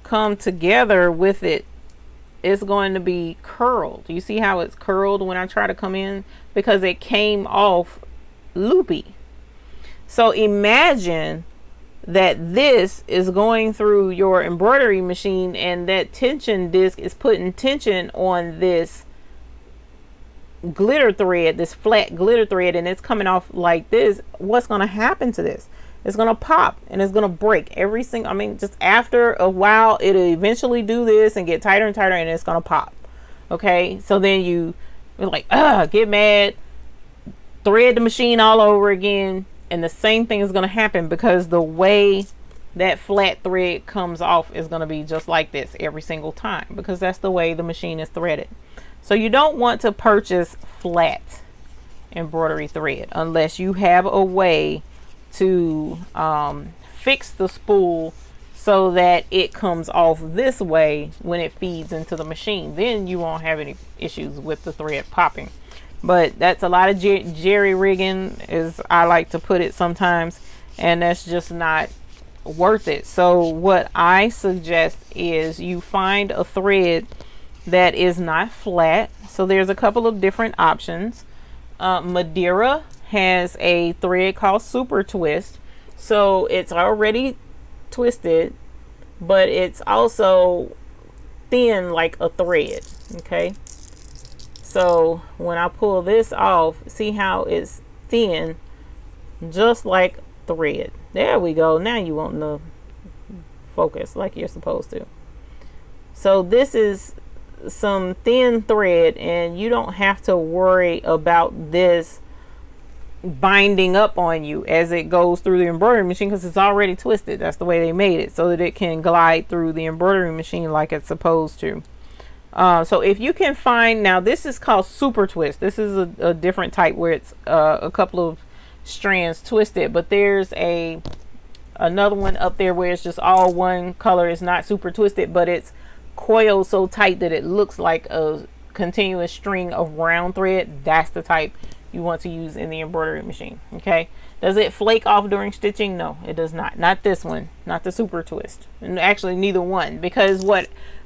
come together with it, it's going to be curled. You see how it's curled when I try to come in, because it came off loopy. So imagine that this is going through your embroidery machine, and that tension disc is putting tension on this glitter thread, this flat glitter thread, and it's coming off like this. What's going to happen to this? It's going to pop and it's going to break every single, I mean, just after a while, it'll eventually do this and get tighter and tighter, and it's going to pop. Okay. So then you're like, get mad, thread the machine all over again. And the same thing is going to happen, because the way that flat thread comes off is going to be just like this every single time, because that's the way the machine is threaded. So you don't want to purchase flat embroidery thread unless you have a way to fix the spool so that it comes off this way when it feeds into the machine. Then you won't have any issues with the thread popping. But that's a lot of jerry rigging, as I like to put it sometimes, and that's just not worth it. So what I suggest is you find a thread that is not flat. So there's a couple of different options. Madeira has a thread called Super Twist. So it's already twisted, but it's also thin like a thread. Okay. So when I pull this off, see how it's thin, just like thread. There we go. Now you want to focus like you're supposed to. So this is some thin thread, and you don't have to worry about this binding up on you as it goes through the embroidery machine, because it's already twisted. That's the way they made it, so that it can glide through the embroidery machine like it's supposed to. So if you can find, now this is called Super Twist. This is a different type where it's a couple of strands twisted, but there's another one up there where it's just all one color. It's not super twisted, but it's coiled so tight that it looks like a continuous string of round thread. That's the type you want to use in the embroidery machine. Okay. Does it flake off during stitching? No, it does not. Not this one, not the Super Twist, and actually neither one, because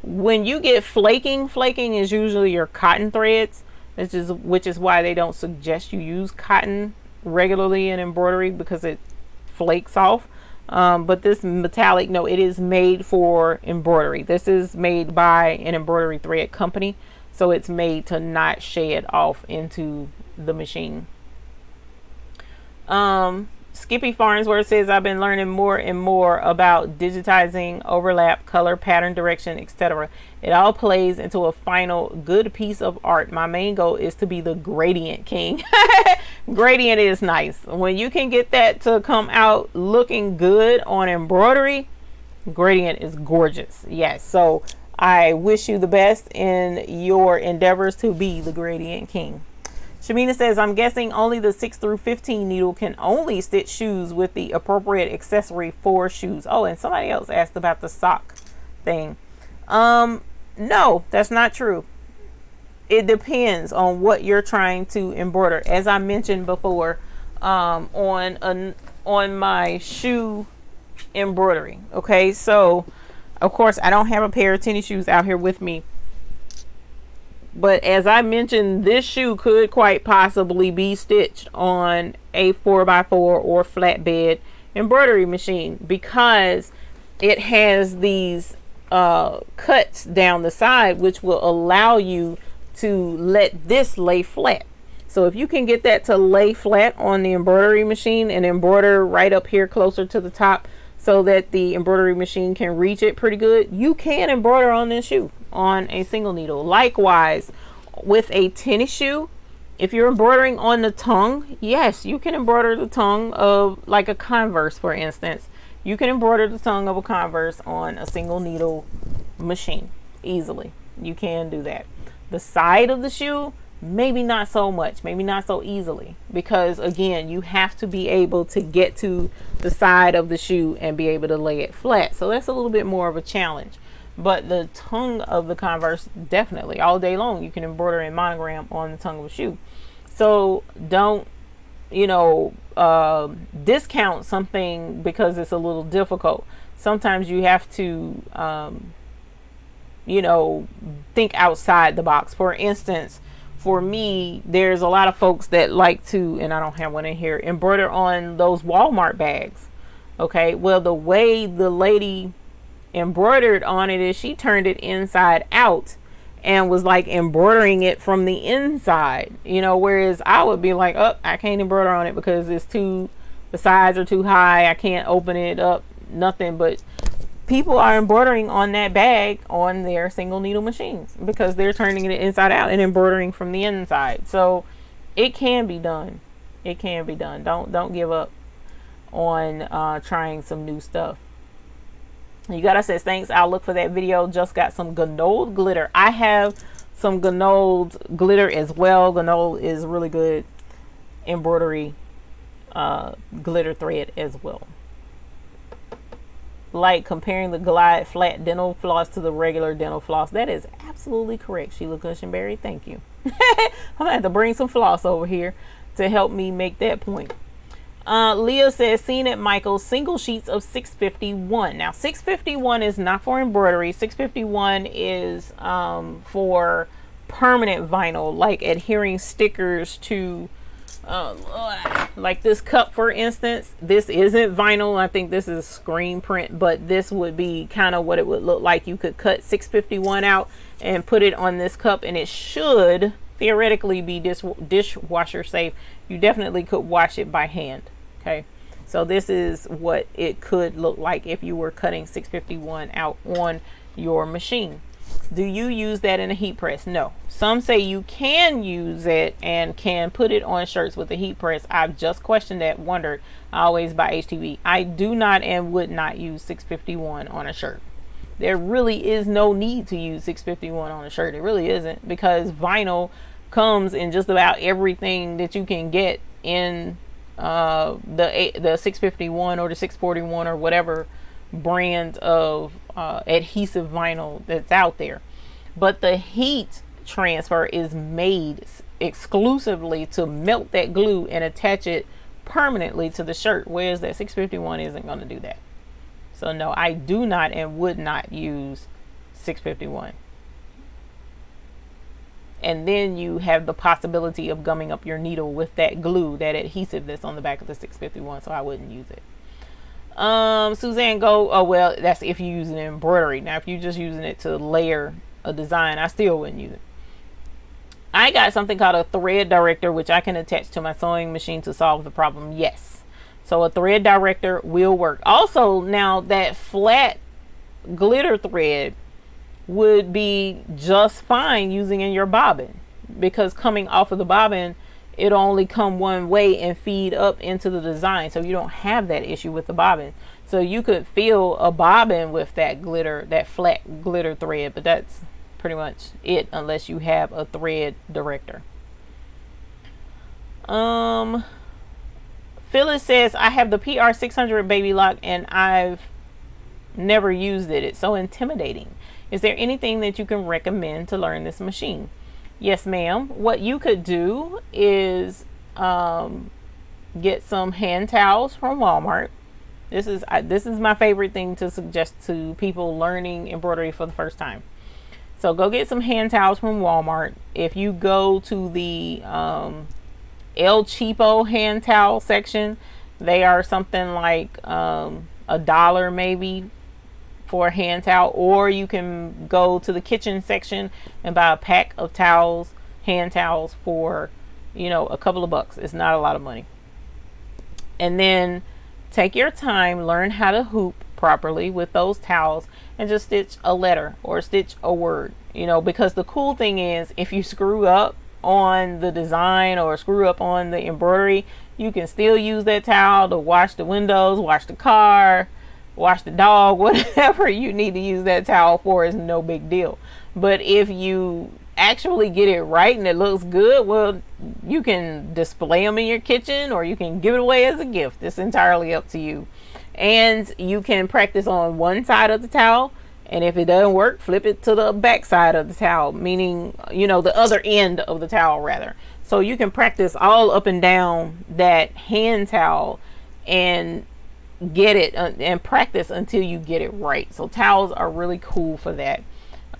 when you get flaking is usually your cotton threads, which is why they don't suggest you use cotton regularly in embroidery, because it flakes off. But this metallic, no, it is made for embroidery. This is made by an embroidery thread company, so it's made to not shed off into the machine. Skippy Farnsworth says, I've been learning more and more about digitizing, overlap, color, pattern, direction, etc. It all plays into a final good piece of art. My main goal is to be the gradient king. Gradient is nice. When you can get that to come out looking good on embroidery, gradient is gorgeous. Yes. So I wish you the best in your endeavors to be the gradient king. Shamina says, I'm guessing only the 6 through 15 needle can only stitch shoes with the appropriate accessory for shoes. Oh, and somebody else asked about the sock thing. No, that's not true. It depends on what you're trying to embroider. As I mentioned before, on my shoe embroidery. Okay, so of course I don't have a pair of tennis shoes out here with me. But as I mentioned, this shoe could quite possibly be stitched on a 4x4 or flatbed embroidery machine, because it has these cuts down the side, which will allow you to let this lay flat. So if you can get that to lay flat on the embroidery machine and embroider right up here closer to the top, so that the embroidery machine can reach it pretty good, you can embroider on this shoe on a single needle. Likewise with a tennis shoe, if you're embroidering on the tongue, yes, you can embroider the tongue of like a Converse, for instance, You can embroider the tongue of a Converse on a single needle machine easily. You can do that. The side of the shoe, maybe not so much, maybe not so easily, because again, you have to be able to get to the side of the shoe and be able to lay it flat. So that's a little bit more of a challenge. But the tongue of the Converse, definitely all day long you can embroider a monogram on the tongue of a shoe. So don't, discount something because it's a little difficult. Sometimes you have to think outside the box. For instance, for me, there's a lot of folks that like to, and I don't have one in here, embroider on those Walmart bags. Okay, well, the way the lady embroidered on it is she turned it inside out and was like embroidering it from the inside, whereas I would be like, oh, I can't embroider on it because the sides are too high, I can't open it up, nothing. But people are embroidering on that bag on their single needle machines because they're turning it inside out and embroidering from the inside. So it can be done. It can be done. Don't give up on trying some new stuff. You gotta say thanks. I'll look for that video. Just got some Ganol glitter. I have some Ganol glitter as well. Ganol is really good embroidery glitter thread as well. Like comparing the Glide flat dental floss to the regular dental floss. That is absolutely correct, Sheila Cushenberry. Thank you. I'm gonna have to bring some floss over here to help me make that point. Leah says, seen at Michael's, single sheets of 651. Now 651 is not for embroidery. 651 is for permanent vinyl, like adhering stickers to like this cup, for instance. This isn't vinyl. I think this is screen print, but this would be kind of what it would look like. You could cut 651 out and put it on this cup, and it should theoretically be dishwasher safe. You definitely could wash it by hand. Okay, so this is what it could look like if you were cutting 651 out on your machine. Do you use that in a heat press? No. Some say you can use it and can put it on shirts with a heat press. I've just questioned that, wondered. I always buy HTV. I do not and would not use 651 on a shirt. There really is no need to use 651 on a shirt. It really isn't, because vinyl comes in just about everything that you can get in the 651 or the 641 or whatever brand of adhesive vinyl that's out there. But the heat transfer is made exclusively to melt that glue and attach it permanently to the shirt, whereas that 651 isn't going to do that. So no, I do not and would not use 651. And then you have the possibility of gumming up your needle with that glue, that adhesive that's on the back of the 651. So I wouldn't use it. Suzanne Go, oh well, that's if you use an embroidery. Now if you're just using it to layer a design, I still wouldn't use it. I got something called a thread director, which I can attach to my sewing machine to solve the problem. Yes, so a thread director will work. Also, now that flat glitter thread would be just fine using in your bobbin, because coming off of the bobbin, it'll only come one way and feed up into the design, so you don't have that issue with the bobbin. So you could fill a bobbin with that glitter, that flat glitter thread, but that's pretty much it, unless you have a thread director. Phyllis says, I have the PR 600 baby lock and I've never used it. It's so intimidating. Is there anything that you can recommend to learn this machine? Yes, ma'am. What you could do is get some hand towels from Walmart. This is my favorite thing to suggest to people learning embroidery for the first time. So go get some hand towels from Walmart. If you go to the El Cheapo hand towel section, they are something like $1 maybe for a hand towel, or you can go to the kitchen section and buy a pack of towels, hand towels, for a couple of bucks. It's not a lot of money. And then take your time, learn how to hoop properly with those towels, and just stitch a letter or stitch a word, because the cool thing is, if you screw up on the design or screw up on the embroidery, you can still use that towel to wash the windows, wash the car, wash the dog, whatever you need to use that towel for is no big deal. But if you actually get it right and it looks good, well, you can display them in your kitchen or you can give it away as a gift. It's entirely up to you. And you can practice on one side of the towel, and if it doesn't work, flip it to the back side of the towel, meaning, you know, the other end of the towel rather. So you can practice all up and down that hand towel and get it and practice until you get it right. So towels are really cool for that.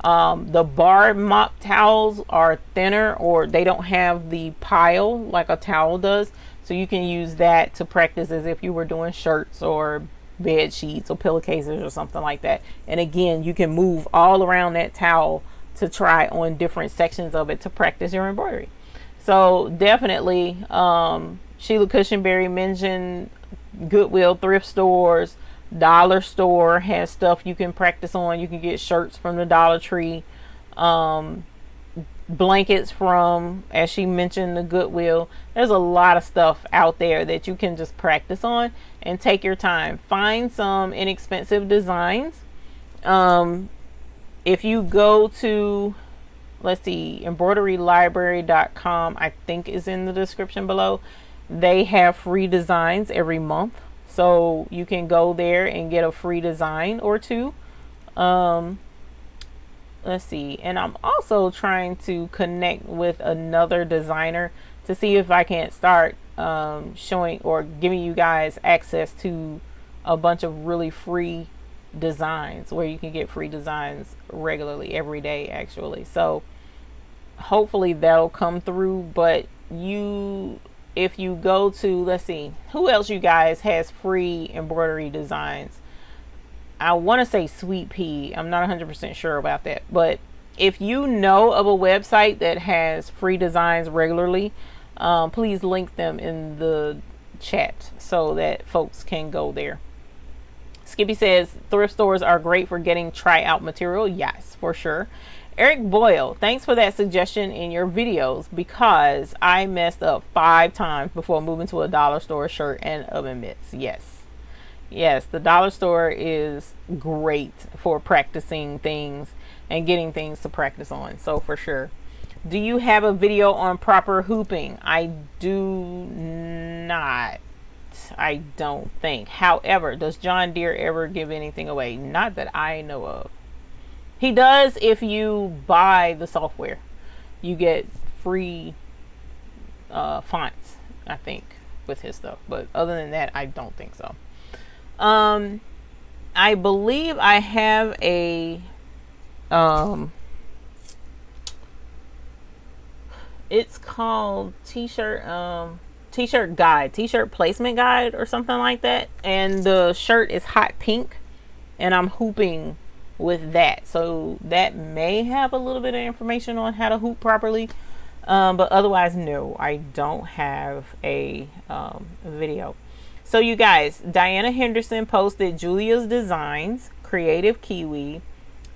The bar mop towels are thinner, or they don't have the pile like a towel does, so you can use that to practice as if you were doing shirts or bed sheets or pillowcases or something like that. And again, you can move all around that towel to try on different sections of it to practice your embroidery. So definitely, Sheila Cushionberry mentioned Goodwill, thrift stores, dollar store has stuff you can practice on. You can get shirts from the Dollar Tree, blankets from, as she mentioned, the Goodwill. There's a lot of stuff out there that you can just practice on and take your time. Find some inexpensive designs. If you go to, let's see, embroiderylibrary.com, I think is in the description below. They have free designs every month, so you can go there and get a free design or two. Let's see, and I'm also trying to connect with another designer to see if I can't start showing or giving you guys access to a bunch of really free designs where you can get free designs regularly every day actually. So hopefully that'll come through. But if you go to, let's see, who else you guys has free embroidery designs? I want to say Sweet Pea. I'm not 100% sure about that. But if you know of a website that has free designs regularly, please link them in the chat so that folks can go there. Skippy says thrift stores are great for getting try out material. Yes, for sure. Eric Boyle, thanks for that suggestion in your videos, because I messed up 5 times before moving to a dollar store shirt and oven mitts. Yes, the dollar store is great for practicing things and getting things to practice on. So for sure. Do you have a video on proper hooping? I do not. I don't think. However, does John Deere ever give anything away? Not that I know of. He does if you buy the software. You get free fonts, I think, with his stuff. But other than that, I don't think so. I believe I have a it's called t-shirt guide, t-shirt placement guide or something like that, and the shirt is hot pink and I'm hooping with that, so that may have a little bit of information on how to hoop properly, but otherwise no, I don't have a video. So you guys, Diana Henderson posted Julia's Designs, Creative Kiwi,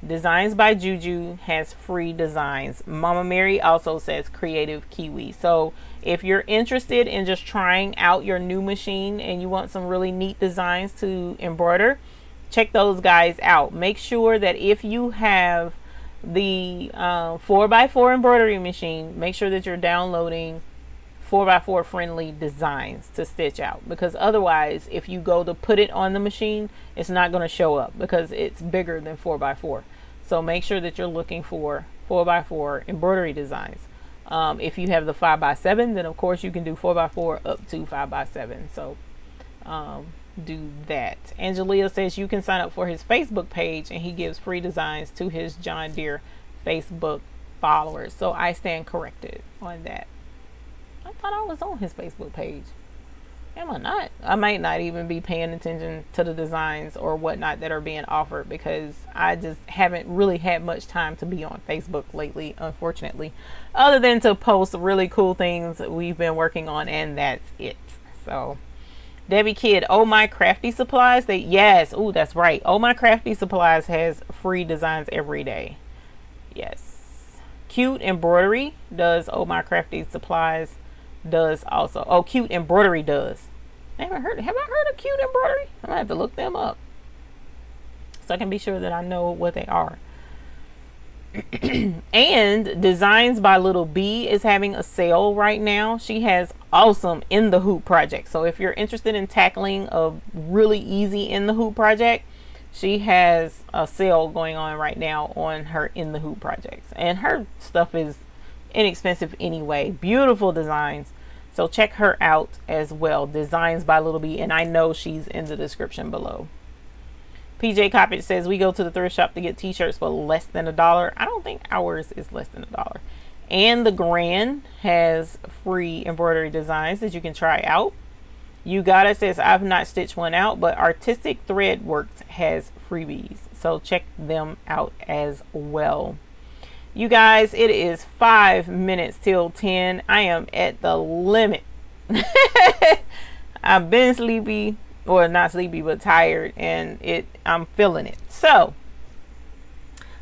Designs by Juju has free designs. Mama Mary also says Creative Kiwi. So if you're interested in just trying out your new machine and you want some really neat designs to embroider, check those guys out. Make sure that if you have the 4x4 embroidery machine, make sure that you're downloading 4x4 friendly designs to stitch out, because otherwise if you go to put it on the machine, it's not going to show up because it's bigger than 4x4. So make sure that you're looking for 4x4 embroidery designs. If you have the 5x7, then of course you can do 4x4 up to 5x7. So do that. Angelia says you can sign up for his Facebook page and he gives free designs to his John Deere Facebook followers. So I stand corrected on that. I thought I was on his Facebook page. Am I not? I might not even be paying attention to the designs or whatnot that are being offered, because I just haven't really had much time to be on Facebook lately, unfortunately, other than to post really cool things we've been working on, and that's it. So Debbie Kidd, Oh My Crafty Supplies, yes, oh that's right, Oh My Crafty Supplies has free designs every day. Yes. Cute Embroidery does Oh My Crafty Supplies does also. Oh, Cute Embroidery does. Have I heard of Cute Embroidery? I might have to look them up. so I can be sure that I know what they are. And Designs by Little B is having a sale right now. She has awesome in the hoop project. So if you're interested in tackling a really easy in the hoop project, she has a sale going on right now on her in the hoop projects. And her stuff is inexpensive anyway. Beautiful designs. So check her out as well. Designs by Little B. And I know she's in the description below. PJ Coppage says, we go to the thrift shop to get t-shirts for less than $1. I don't think ours is less than $1. And the Grand has free embroidery designs that you can try out. You Got It says, I've not stitched one out, but Artistic Thread Works has freebies. So check them out as well. You guys, it is 5 minutes till 10. I am at the limit. I've been sleepy. Or not sleepy, but tired, and I'm feeling it. So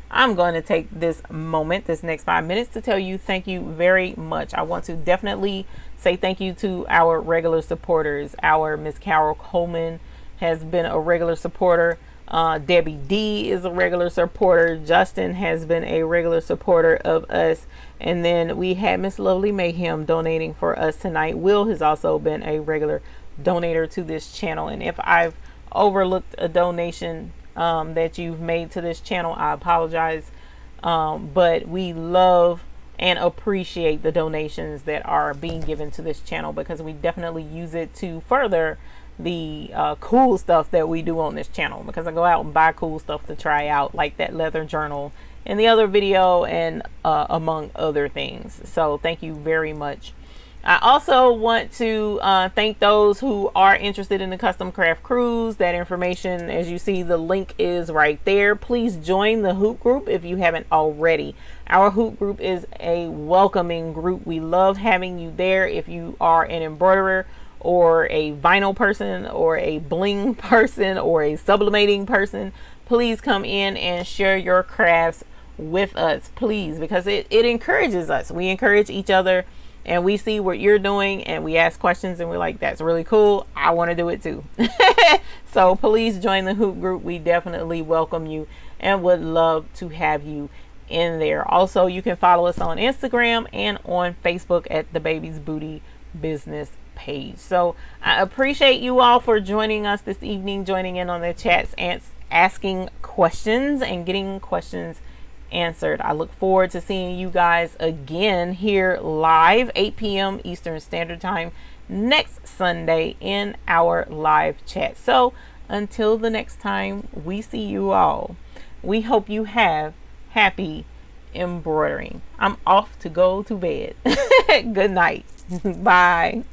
I'm going to take this moment, this next 5 minutes, to tell you thank you very much. I want to definitely say thank you to our regular supporters. Our Miss Carol Coleman has been a regular supporter. Debbie D is a regular supporter. Justin has been a regular supporter of us. And then we had Miss Lovely Mayhem donating for us tonight. Will has also been a regular donator to this channel, and if I've overlooked a donation that you've made to this channel, I apologize, but we love and appreciate the donations that are being given to this channel, because we definitely use it to further the cool stuff that we do on this channel, because I go out and buy cool stuff to try out, like that leather journal in the other video, and among other things. So thank you very much. I also want to thank those who are interested in the custom craft cruise. That information, as you see, the link is right there. Please join the hoop group if you haven't already. Our hoop group is a welcoming group. We love having you there. If you are an embroiderer or a vinyl person or a bling person or a sublimating person, please come in and share your crafts with us, please, because it encourages us. We encourage each other. And we see what you're doing, and we ask questions, and we're like, that's really cool. I want to do it too. So please join the hoop group. We definitely welcome you and would love to have you in there. Also, you can follow us on Instagram and on Facebook at the Baby's Booty Business page. So I appreciate you all for joining us this evening, joining in on the chats, and asking questions and getting questions answered. I look forward to seeing you guys again here live 8 p.m. Eastern Standard Time next Sunday in our live chat. So until the next time we see you all, we hope you have happy embroidering. I'm off to go to bed. Good night. Bye.